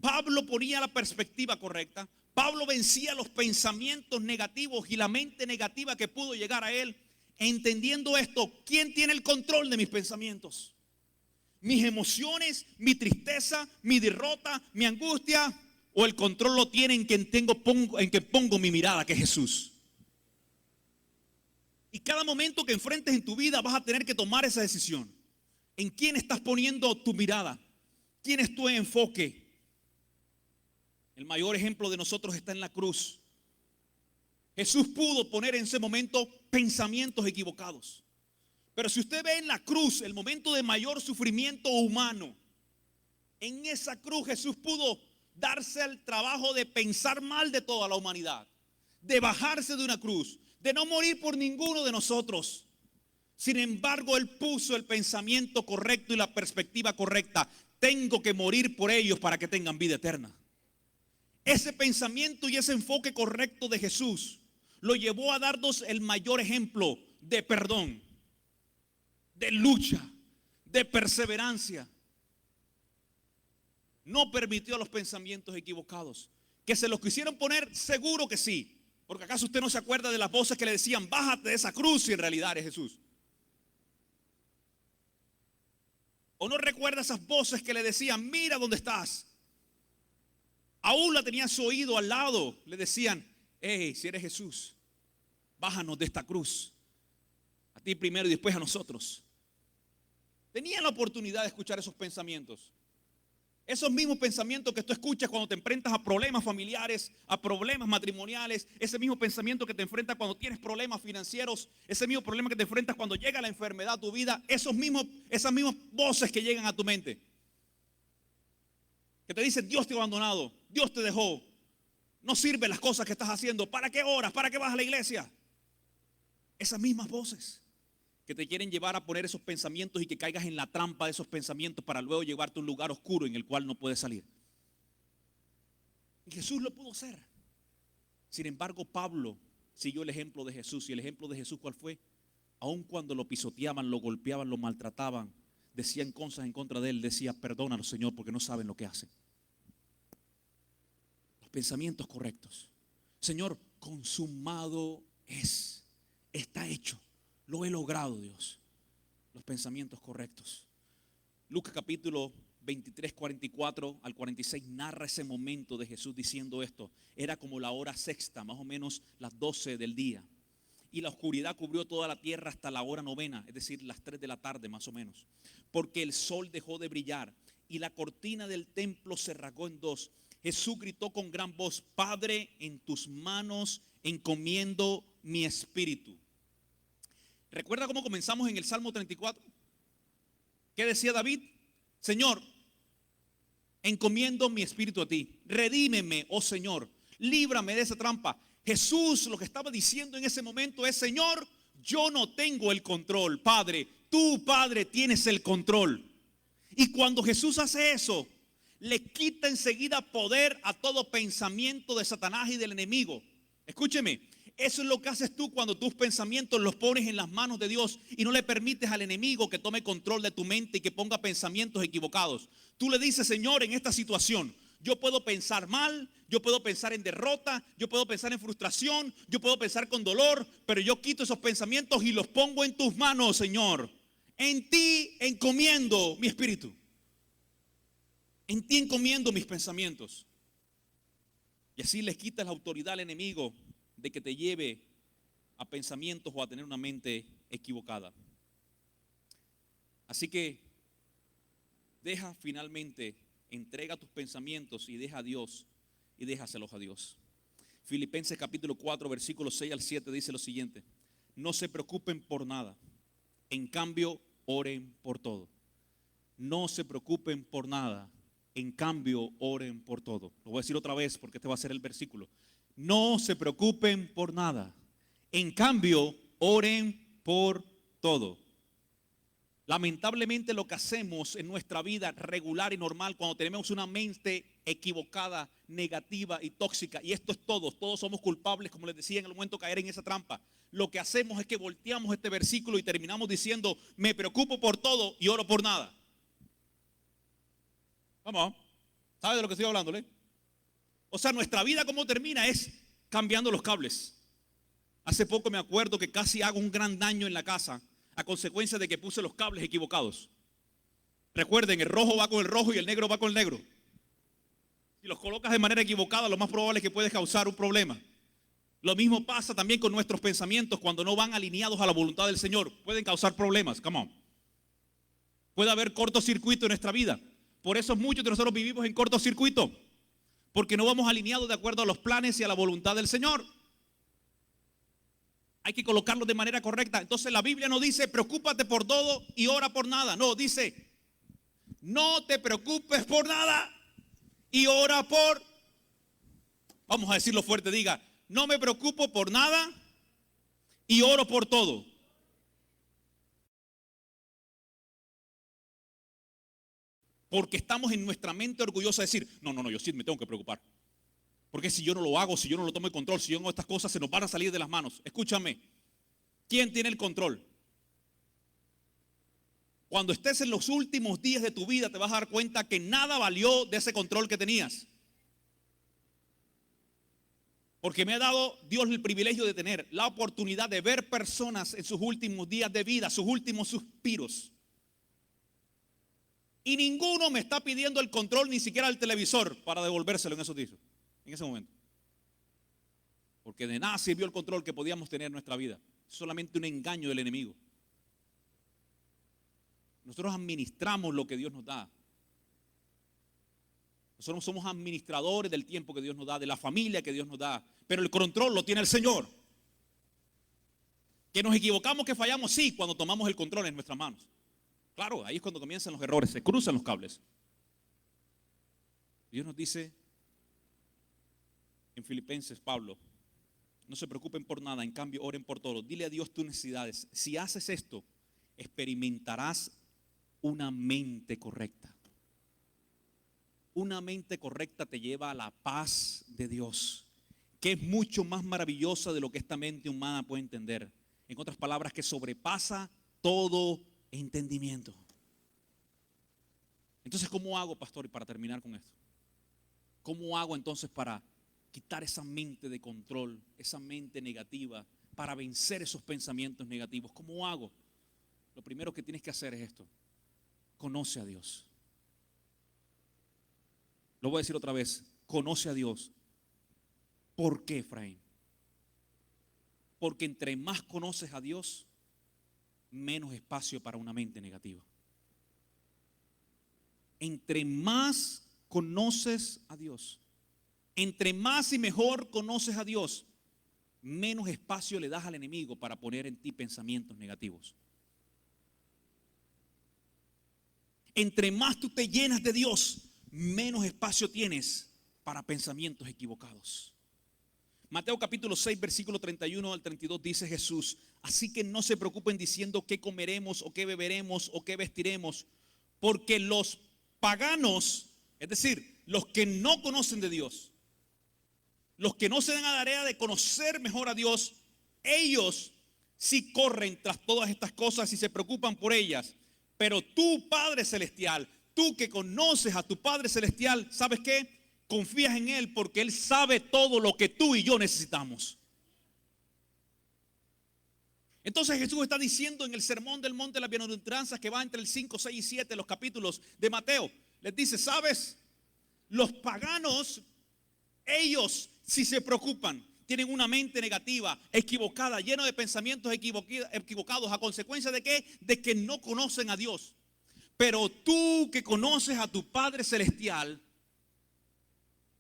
Pablo ponía la perspectiva correcta. Pablo vencía los pensamientos negativos y la mente negativa que pudo llegar a él, entendiendo esto: ¿quién tiene el control de mis pensamientos? Mis emociones, mi tristeza, mi derrota, mi angustia, o el control lo tiene en quien pongo mi mirada, que es Jesús. Y cada momento que enfrentes en tu vida vas a tener que tomar esa decisión. ¿En quién estás poniendo tu mirada? ¿Quién es tu enfoque? El mayor ejemplo de nosotros está en la cruz. Jesús pudo poner en ese momento pensamientos equivocados. Pero si usted ve en la cruz el momento de mayor sufrimiento humano, en esa cruz Jesús pudo darse el trabajo de pensar mal de toda la humanidad, de bajarse de una cruz, de no morir por ninguno de nosotros. Sin embargo, Él puso el pensamiento correcto y la perspectiva correcta: tengo que morir por ellos para que tengan vida eterna. Ese pensamiento y ese enfoque correcto de Jesús lo llevó a darnos el mayor ejemplo de perdón, de lucha, de perseverancia. No permitió los pensamientos equivocados. ¿Que se los quisieron poner? Seguro que sí. Porque ¿acaso usted no se acuerda de las voces que le decían: bájate de esa cruz, si en realidad eres Jesús? ¿O no recuerda esas voces que le decían: mira dónde estás? Aún la tenía su oído al lado. Le decían: hey, si eres Jesús, bájanos de esta cruz. A ti primero y después a nosotros. Tenían la oportunidad de escuchar esos pensamientos. Esos mismos pensamientos que tú escuchas cuando te enfrentas a problemas familiares, a problemas matrimoniales. Ese mismo pensamiento que te enfrentas cuando tienes problemas financieros. Ese mismo problema que te enfrentas cuando llega la enfermedad a tu vida. Esas mismas voces que llegan a tu mente, que te dicen: Dios te ha abandonado, Dios te dejó, no sirven las cosas que estás haciendo, ¿para qué oras? ¿Para qué vas a la iglesia? Esas mismas voces que te quieren llevar a poner esos pensamientos y que caigas en la trampa de esos pensamientos para luego llevarte a un lugar oscuro en el cual no puedes salir. Y Jesús lo pudo hacer. Sin embargo, Pablo siguió el ejemplo de Jesús. ¿Y el ejemplo de Jesús cuál fue? Aun cuando lo pisoteaban, lo golpeaban, lo maltrataban, decían cosas en contra de él, decía: perdónalo, Señor, porque no saben lo que hacen. Los pensamientos correctos: Señor, consumado es, está hecho, lo he logrado, Dios. Los pensamientos correctos. Lucas capítulo 23, 44 al 46 narra ese momento de Jesús diciendo esto. Era como la hora sexta, más o menos las 12 del día. Y la oscuridad cubrió toda la tierra hasta la hora novena, es decir, las 3 de la tarde más o menos. Porque el sol dejó de brillar y la cortina del templo se rasgó en dos. Jesús gritó con gran voz: Padre, en tus manos encomiendo mi espíritu. ¿Recuerda cómo comenzamos en el Salmo 34? ¿Qué decía David? Señor, encomiendo mi espíritu a ti. Redímeme, oh Señor, líbrame de esa trampa. Jesús lo que estaba diciendo en ese momento es: Señor, yo no tengo el control. Padre, tú, Padre, tienes el control. Y cuando Jesús hace eso, le quita enseguida poder a todo pensamiento de Satanás y del enemigo. Escúcheme, eso es lo que haces tú cuando tus pensamientos los pones en las manos de Dios y no le permites al enemigo que tome control de tu mente y que ponga pensamientos equivocados. Tú le dices: Señor, en esta situación yo puedo pensar mal, yo puedo pensar en derrota, yo puedo pensar en frustración, yo puedo pensar con dolor, pero yo quito esos pensamientos y los pongo en tus manos, Señor. En ti encomiendo mi espíritu. En ti encomiendo mis pensamientos. Y así les quitas la autoridad al enemigo de que te lleve a pensamientos o a tener una mente equivocada. Así que deja finalmente, entrega tus pensamientos y deja a Dios y déjaselos a Dios. Filipenses capítulo 4 versículos 6 al 7 dice lo siguiente: no se preocupen por nada, en cambio oren por todo. No se preocupen por nada, en cambio oren por todo. Lo voy a decir otra vez porque este va a ser el versículo. No se preocupen por nada, en cambio oren por todo. Lamentablemente lo que hacemos en nuestra vida regular y normal cuando tenemos una mente equivocada, negativa y tóxica, y esto es todos somos culpables, como les decía, en el momento de caer en esa trampa. Lo que hacemos es que volteamos este versículo y terminamos diciendo: me preocupo por todo y oro por nada. Vamos, ¿sabe de lo que estoy hablándole? O sea, nuestra vida como termina es cambiando los cables. Hace poco me acuerdo que casi hago un gran daño en la casa a consecuencia de que puse los cables equivocados. Recuerden, el rojo va con el rojo y el negro va con el negro. Si los colocas de manera equivocada, lo más probable es que puedes causar un problema. Lo mismo pasa también con nuestros pensamientos cuando no van alineados a la voluntad del Señor. Pueden causar problemas, come on. Puede haber cortocircuito en nuestra vida. Por eso muchos de nosotros vivimos en cortocircuito, porque no vamos alineados de acuerdo a los planes y a la voluntad del Señor. Hay que colocarlo de manera correcta. Entonces la Biblia no dice: preocúpate por todo y ora por nada. No, dice: no te preocupes por nada y ora por... Vamos a decirlo fuerte, diga: no me preocupo por nada y oro por todo. Porque estamos en nuestra mente orgullosa de decir: no, yo sí me tengo que preocupar. Porque si yo no lo hago, si yo no lo tomo en control, si yo no hago estas cosas, se nos van a salir de las manos. Escúchame, ¿quién tiene el control? Cuando estés en los últimos días de tu vida, te vas a dar cuenta que nada valió de ese control que tenías. Porque me ha dado Dios el privilegio de tener la oportunidad de ver personas en sus últimos días de vida, sus últimos suspiros. Y ninguno me está pidiendo el control, ni siquiera al televisor, para devolvérselo en esos días, en ese momento. Porque de nada sirvió el control que podíamos tener en nuestra vida. Es solamente un engaño del enemigo. Nosotros administramos lo que Dios nos da. Nosotros somos administradores del tiempo que Dios nos da, de la familia que Dios nos da. Pero el control lo tiene el Señor. Que nos equivocamos, que fallamos, sí, cuando tomamos el control en nuestras manos. Claro, ahí es cuando comienzan los errores, se cruzan los cables. Dios nos dice en Filipenses, Pablo: no se preocupen por nada, en cambio oren por todo. Dile a Dios tus necesidades. Si haces esto, experimentarás una mente correcta. Una mente correcta te lleva a la paz de Dios, que es mucho más maravillosa de lo que esta mente humana puede entender. En otras palabras, que sobrepasa todo entendimiento. Entonces, ¿cómo hago, pastor? Y para terminar con esto, ¿cómo hago entonces para quitar esa mente de control, esa mente negativa, para vencer esos pensamientos negativos? ¿Cómo hago? Lo primero que tienes que hacer es esto: conoce a Dios. Lo voy a decir otra vez, conoce a Dios. ¿Por qué, Efraín? Porque entre más conoces a Dios, menos espacio para una mente negativa. Entre más conoces a Dios, entre más y mejor conoces a Dios, menos espacio le das al enemigo para poner en ti pensamientos negativos. Entre más tú te llenas de Dios, menos espacio tienes para pensamientos equivocados. Mateo capítulo 6, versículo 31 al 32 dice Jesús: así que no se preocupen diciendo qué comeremos o qué beberemos o qué vestiremos, porque los paganos, es decir, los que no conocen de Dios, los que no se dan a la tarea de conocer mejor a Dios, ellos sí corren tras todas estas cosas y se preocupan por ellas. Pero tú, Padre Celestial, tú que conoces a tu Padre Celestial, ¿sabes qué? Confías en Él porque Él sabe todo lo que tú y yo necesitamos. Entonces Jesús está diciendo en el sermón del monte de las bienaventuranzas, que va entre el 5, 6 y 7, los capítulos de Mateo, les dice: ¿sabes? Los paganos, ellos sí se preocupan, tienen una mente negativa, equivocada, llena de pensamientos equivocados. ¿A consecuencia de qué? De que no conocen a Dios. Pero tú que conoces a tu Padre Celestial,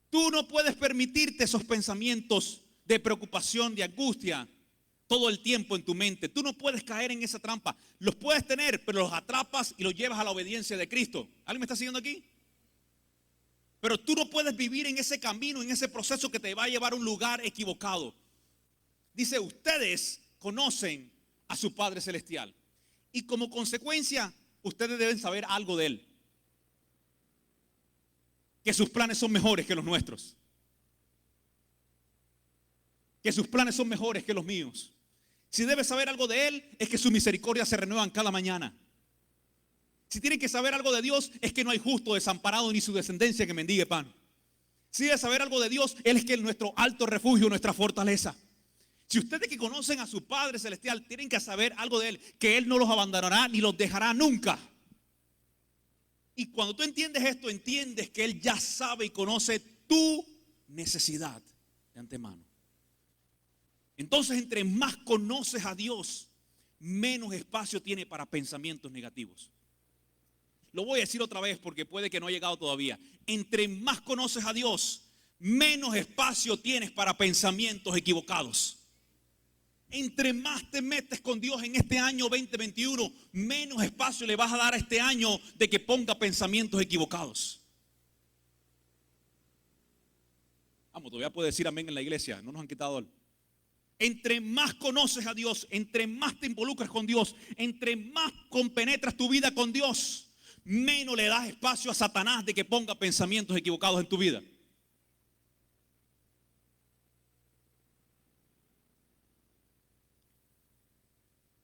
tú no puedes permitirte esos pensamientos de preocupación, de angustia, todo el tiempo en tu mente. Tú no puedes caer en esa trampa. Los puedes tener, pero los atrapas y los llevas a la obediencia de Cristo. ¿Alguien me está siguiendo aquí? Pero tú no puedes vivir en ese camino, en ese proceso que te va a llevar a un lugar equivocado. Dice: ustedes conocen a su Padre Celestial y como consecuencia ustedes deben saber algo de Él. Que sus planes son mejores que los nuestros. Que sus planes son mejores que los míos. Si debes saber algo de Él, es que sus misericordias se renuevan cada mañana. Si tienen que saber algo de Dios, es que no hay justo desamparado ni su descendencia que mendigue pan. Si deben saber algo de Dios, Él es que es nuestro alto refugio, nuestra fortaleza. Si ustedes que conocen a su Padre Celestial tienen que saber algo de Él, que Él no los abandonará ni los dejará nunca. Y cuando tú entiendes esto, entiendes que Él ya sabe y conoce tu necesidad de antemano. Entonces, entre más conoces a Dios, menos espacio tiene para pensamientos negativos. Lo voy a decir otra vez porque puede que no haya llegado todavía. Entre más conoces a Dios, menos espacio tienes para pensamientos equivocados. Entre más te metes con Dios en este año 2021, menos espacio le vas a dar a este año de que ponga pensamientos equivocados. Vamos, todavía puede decir amén en la iglesia, no nos han quitado el... Entre más conoces a Dios, entre más te involucras con Dios, entre más compenetras tu vida con Dios, menos le das espacio a Satanás de que ponga pensamientos equivocados en tu vida.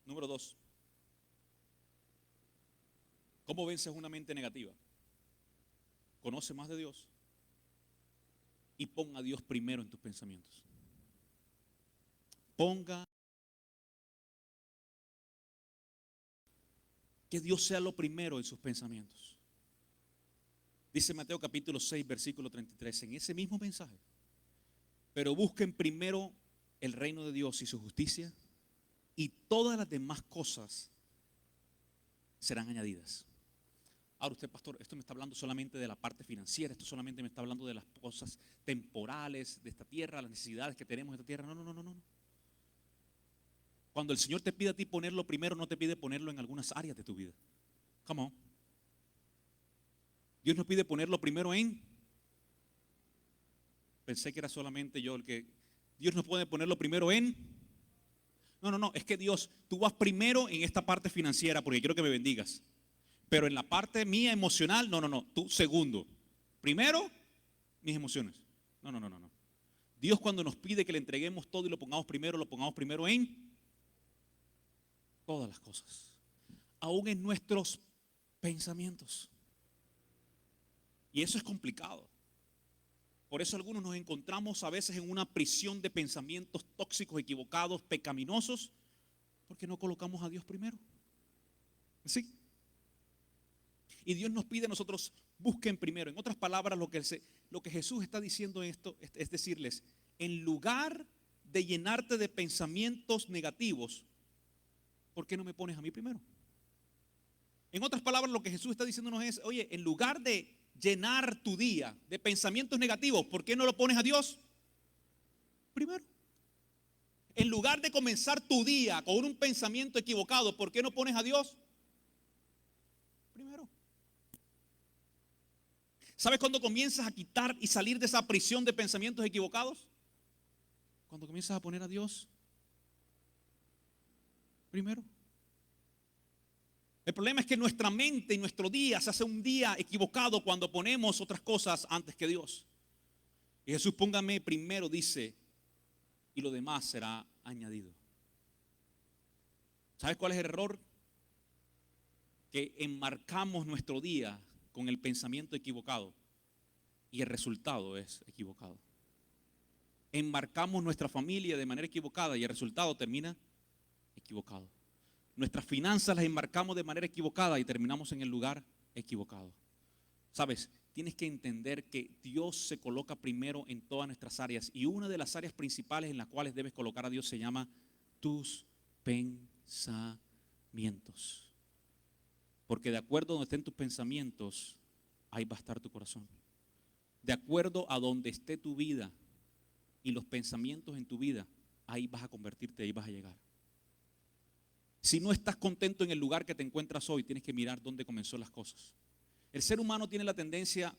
Número 2. ¿Cómo vences una mente negativa? Conoce más de Dios y ponga a Dios primero en tus pensamientos. Ponga que Dios sea lo primero en sus pensamientos. Dice Mateo capítulo 6, versículo 33, en ese mismo mensaje: pero busquen primero el reino de Dios y su justicia, y todas las demás cosas serán añadidas. Ahora usted, pastor, esto me está hablando solamente de la parte financiera, esto solamente me está hablando de las cosas temporales de esta tierra, las necesidades que tenemos de esta tierra. No. Cuando el Señor te pide a ti ponerlo primero, no te pide ponerlo en algunas áreas de tu vida. Come on. Dios nos pide ponerlo primero en... Pensé que era solamente yo el que... Dios nos puede ponerlo primero en... No, es que Dios, tú vas primero en esta parte financiera porque quiero que me bendigas. Pero en la parte mía emocional, no, tú segundo. Primero, mis emociones. No. Dios cuando nos pide que le entreguemos todo y lo pongamos primero en todas las cosas. Aún en nuestros pensamientos. Y eso es complicado. Por eso algunos nos encontramos a veces en una prisión de pensamientos tóxicos, equivocados, pecaminosos, porque no colocamos a Dios primero. ¿Sí? Y Dios nos pide a nosotros, busquen primero. En otras palabras, lo que Jesús está diciendo en esto es decirles, en lugar de llenarte de pensamientos negativos, ¿por qué no me pones a mí primero? En otras palabras, lo que Jesús está diciéndonos es, oye, en lugar de llenar tu día de pensamientos negativos, ¿por qué no lo pones a Dios primero? En lugar de comenzar tu día con un pensamiento equivocado, ¿por qué no pones a Dios primero? ¿Sabes cuándo comienzas a quitar y salir de esa prisión de pensamientos equivocados? Cuando comienzas a poner a Dios primero. El problema es que nuestra mente y nuestro día se hace un día equivocado cuando ponemos otras cosas antes que Dios. Y Jesús, póngame primero, dice, y lo demás será añadido. ¿Sabes cuál es el error? Que enmarcamos nuestro día con el pensamiento equivocado y el resultado es equivocado. Enmarcamos nuestra familia de manera equivocada y el resultado termina equivocado. Nuestras finanzas las enmarcamos de manera equivocada y terminamos en el lugar equivocado. ¿Sabes? Tienes que entender que Dios se coloca primero en todas nuestras áreas y una de las áreas principales en las cuales debes colocar a Dios se llama tus pensamientos. Porque de acuerdo a donde estén tus pensamientos, ahí va a estar tu corazón. De acuerdo a donde esté tu vida y los pensamientos en tu vida, ahí vas a convertirte, ahí vas a llegar. Si no estás contento en el lugar que te encuentras hoy, tienes que mirar dónde comenzó las cosas. El ser humano tiene la tendencia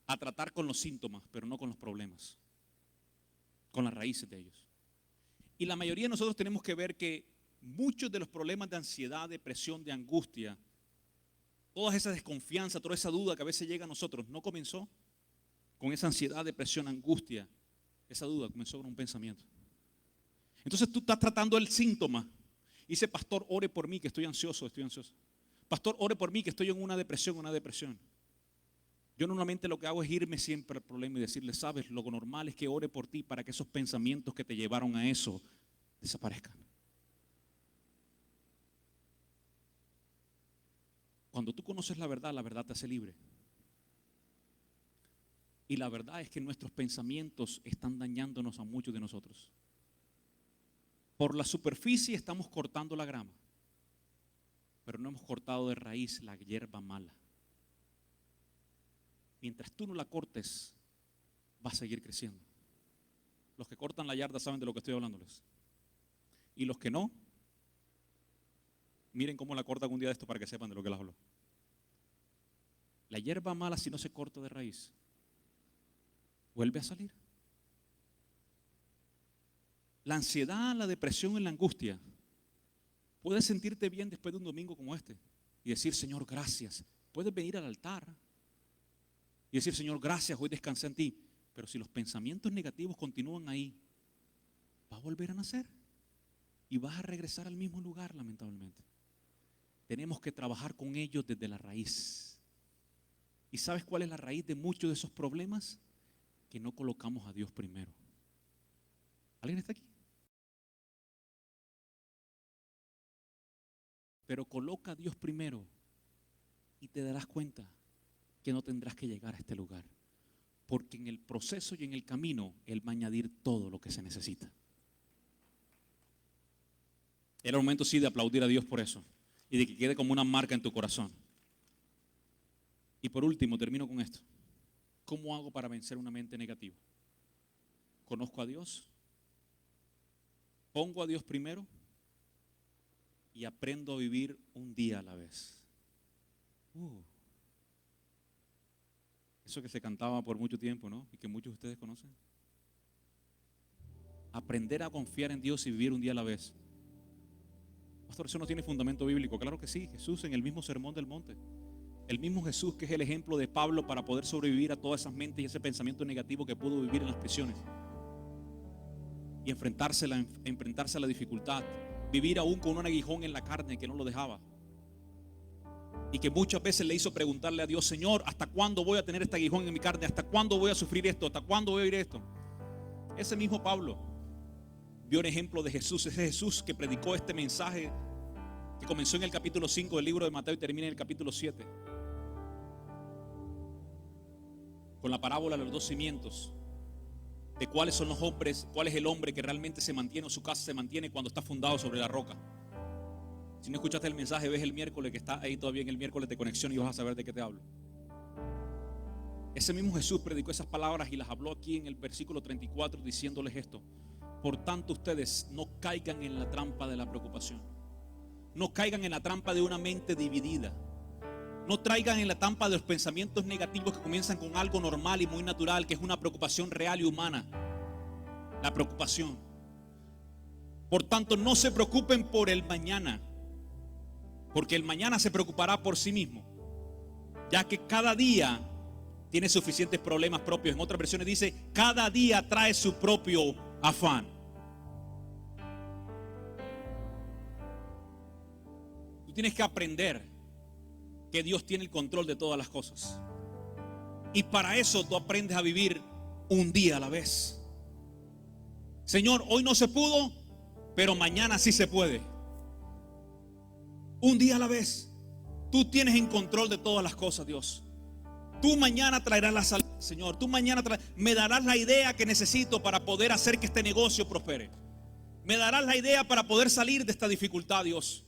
a tratar con los síntomas, pero no con los problemas, con las raíces de ellos. Y la mayoría de nosotros tenemos que ver que muchos de los problemas de ansiedad, depresión, de angustia, toda esa desconfianza, toda esa duda que a veces llega a nosotros, no comenzó con esa ansiedad, depresión, angustia. Esa duda comenzó con un pensamiento. Entonces tú estás tratando el síntoma. Dice, pastor, ore por mí que estoy ansioso, Pastor, ore por mí que estoy en una depresión. Yo normalmente lo que hago es irme siempre al problema y decirle, sabes, lo normal es que ore por ti para que esos pensamientos que te llevaron a eso desaparezcan. Cuando tú conoces la verdad te hace libre. Y la verdad es que nuestros pensamientos están dañándonos a muchos de nosotros. Por la superficie estamos cortando la grama, pero no hemos cortado de raíz la hierba mala. Mientras tú no la cortes, va a seguir creciendo. Los que cortan la yarda saben de lo que estoy hablándoles. Y los que no, miren cómo la cortan un día de esto para que sepan de lo que les hablo. La hierba mala, si no se corta de raíz, vuelve a salir. La ansiedad, la depresión y la angustia. Puedes sentirte bien después de un domingo como este y decir, Señor, gracias. Puedes venir al altar y decir, Señor, gracias, hoy descansé en ti. Pero si los pensamientos negativos continúan ahí, va a volver a nacer y vas a regresar al mismo lugar, lamentablemente. Tenemos que trabajar con ellos desde la raíz. ¿Y sabes cuál es la raíz de muchos de esos problemas? Que no colocamos a Dios primero. ¿Alguien está aquí? Pero coloca a Dios primero y te darás cuenta que no tendrás que llegar a este lugar. Porque en el proceso y en el camino, Él va a añadir todo lo que se necesita. Era el momento sí de aplaudir a Dios por eso y de que quede como una marca en tu corazón. Y por último, termino con esto. ¿Cómo hago para vencer una mente negativa? ¿Conozco a Dios? ¿Pongo a Dios primero? Y aprendo a vivir un día a la vez. Eso que se cantaba por mucho tiempo, ¿no? Y que muchos de ustedes conocen. Aprender a confiar en Dios y vivir un día a la vez. Pastor, eso no tiene fundamento bíblico. Claro que sí, Jesús en el mismo Sermón del Monte. El mismo Jesús que es el ejemplo de Pablo para poder sobrevivir a todas esas mentes y ese pensamiento negativo que pudo vivir en las prisiones. Y enfrentarse a la dificultad. Vivir aún con un aguijón en la carne que no lo dejaba. Y que muchas veces le hizo preguntarle a Dios, Señor, ¿hasta cuándo voy a tener este aguijón en mi carne? ¿Hasta cuándo voy a sufrir esto? ¿Hasta cuándo voy a vivir esto? Ese mismo Pablo vio un ejemplo de Jesús. Ese Jesús que predicó este mensaje que comenzó en el capítulo 5 del libro de Mateo y termina en el capítulo 7, con la parábola de los 2 cimientos, de cuáles son los hombres, cuál es el hombre que realmente se mantiene o su casa se mantiene cuando está fundado sobre la roca. Si no escuchaste el mensaje, ves el miércoles, que está ahí todavía en el miércoles de conexión, y vas a saber de qué te hablo. Ese mismo Jesús predicó esas palabras y las habló aquí en el versículo 34, diciéndoles esto: por tanto, ustedes no caigan en la trampa de la preocupación, no caigan en la trampa de una mente dividida, no traigan en la trampa de los pensamientos negativos que comienzan con algo normal y muy natural, que es una preocupación real y humana, la preocupación. Por tanto, no se preocupen por el mañana, porque el mañana se preocupará por sí mismo, ya que cada día tiene suficientes problemas propios. En otras versiones dice: cada día trae su propio afán. Tú tienes que aprender que Dios tiene el control de todas las cosas, y para eso tú aprendes a vivir un día a la vez. Señor, hoy no se pudo, pero mañana sí se puede. Un día a la vez. Tú tienes en control de todas las cosas, Dios. Tú mañana traerás la salud, Señor. Tú mañana me darás la idea que necesito para poder hacer que este negocio prospere. Me darás la idea para poder salir de esta dificultad, Dios.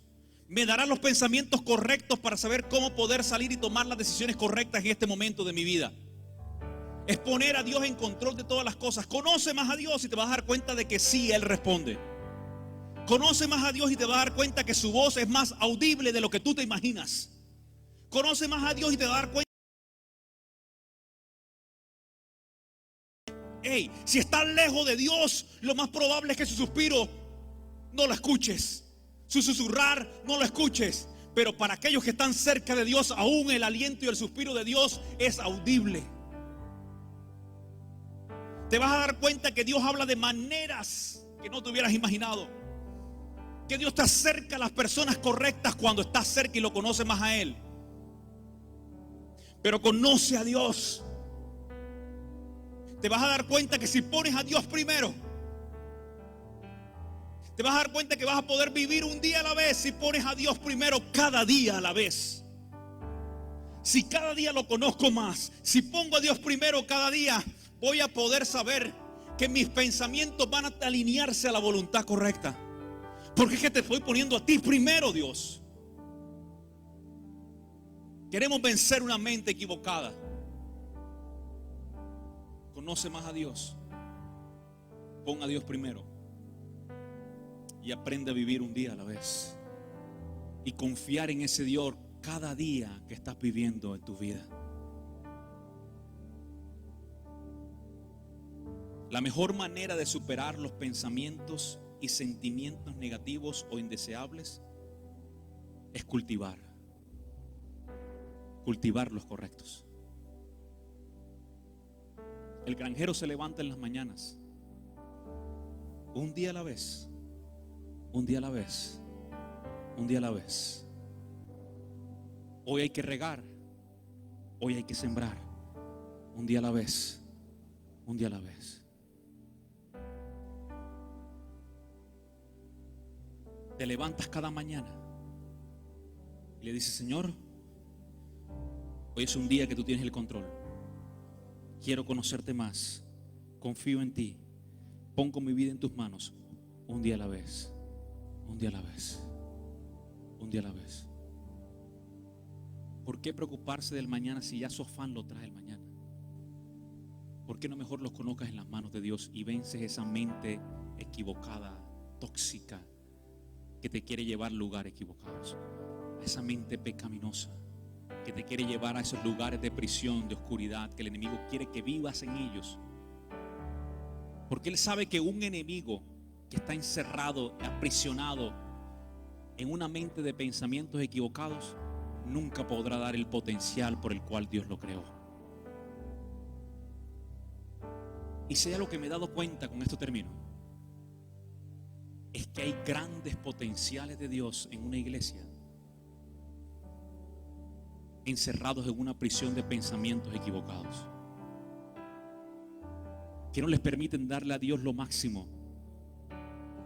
Me darás los pensamientos correctos para saber cómo poder salir y tomar las decisiones correctas en este momento de mi vida. Es poner a Dios en control de todas las cosas. Conoce más a Dios y te vas a dar cuenta de que sí, Él responde. Conoce más a Dios y te vas a dar cuenta que su voz es más audible de lo que tú te imaginas. Conoce más a Dios y te vas a dar cuenta. Hey, si estás lejos de Dios, lo más probable es que su suspiro no lo escuches, su susurrar no lo escuches. Pero para aquellos que están cerca de Dios, aún el aliento y el suspiro de Dios es audible. Te vas a dar cuenta que Dios habla de maneras que no te hubieras imaginado. Que Dios te acerca a las personas correctas cuando estás cerca y lo conoces más a Él. Pero conoce a Dios. Te vas a dar cuenta que si pones a Dios primero, te vas a dar cuenta que vas a poder vivir un día a la vez si pones a Dios primero cada día a la vez. Si cada día lo conozco más, si pongo a Dios primero cada día, voy a poder saber que mis pensamientos van a alinearse a la voluntad correcta. Porque es que te estoy poniendo a ti primero, Dios. Queremos vencer una mente equivocada. Conoce más a Dios. Pon a Dios primero. Y aprende a vivir un día a la vez. Y confiar en ese Dios cada día que estás viviendo en tu vida. La mejor manera de superar los pensamientos y sentimientos negativos o indeseables es cultivar los correctos. El granjero se levanta en las mañanas, un día a la vez, un día a la vez, un día a la vez. Hoy hay que regar, hoy hay que sembrar, un día a la vez, un día a la vez. Te levantas cada mañana y le dices: Señor, hoy es un día que tú tienes el control. Quiero conocerte más. Confío en ti. Pongo mi vida en tus manos. Un día a la vez. Un día a la vez. Un día a la vez. ¿Por qué preocuparse del mañana si ya su afán lo trae el mañana? ¿Por qué no mejor los colocas en las manos de Dios y vences esa mente equivocada, tóxica, que te quiere llevar a lugares equivocados? Esa mente pecaminosa que te quiere llevar a esos lugares de prisión, de oscuridad, que el enemigo quiere que vivas en ellos. Porque él sabe que un enemigo que está encerrado, aprisionado en una mente de pensamientos equivocados, nunca podrá dar el potencial por el cual Dios lo creó. Y sea lo que me he dado cuenta, con esto termino, es que hay grandes potenciales de Dios en una iglesia encerrados en una prisión de pensamientos equivocados, que no les permiten darle a Dios lo máximo,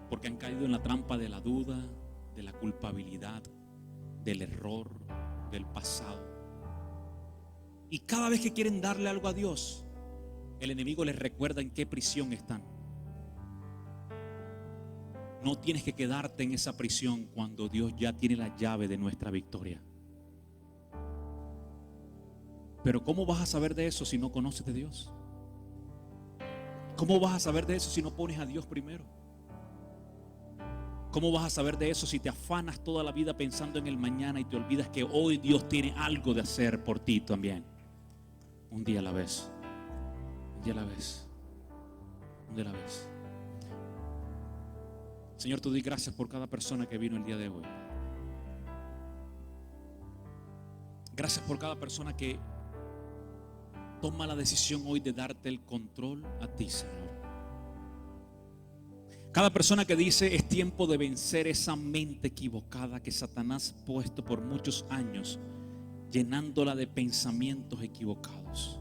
porque han caído en la trampa de la duda, de la culpabilidad, del error, del pasado. Y cada vez que quieren darle algo a Dios, el enemigo les recuerda en qué prisión están. No tienes que quedarte en esa prisión cuando Dios ya tiene la llave de nuestra victoria. Pero ¿cómo vas a saber de eso si no conoces de Dios? ¿Cómo vas a saber de eso si no pones a Dios primero? ¿Cómo vas a saber de eso si te afanas toda la vida pensando en el mañana y te olvidas que hoy Dios tiene algo de hacer por ti también? Un día a la vez. Un día a la vez. Un día a la vez. Señor, te doy gracias por cada persona que vino el día de hoy. Gracias por cada persona que toma la decisión hoy de darte el control a ti, Señor. Cada persona que dice: es tiempo de vencer esa mente equivocada que Satanás ha puesto por muchos años, llenándola de pensamientos equivocados.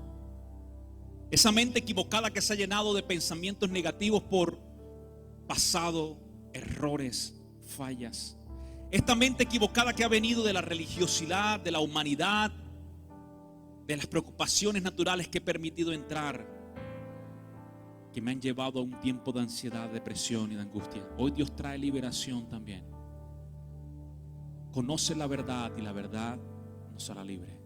Esa mente equivocada que se ha llenado de pensamientos negativos por pasado, errores, fallas. Esta mente equivocada que ha venido de la religiosidad, de la humanidad, de las preocupaciones naturales que he permitido entrar, que me han llevado a un tiempo de ansiedad, depresión y de angustia. Hoy Dios trae liberación también. Conoce la verdad y la verdad nos hará libre.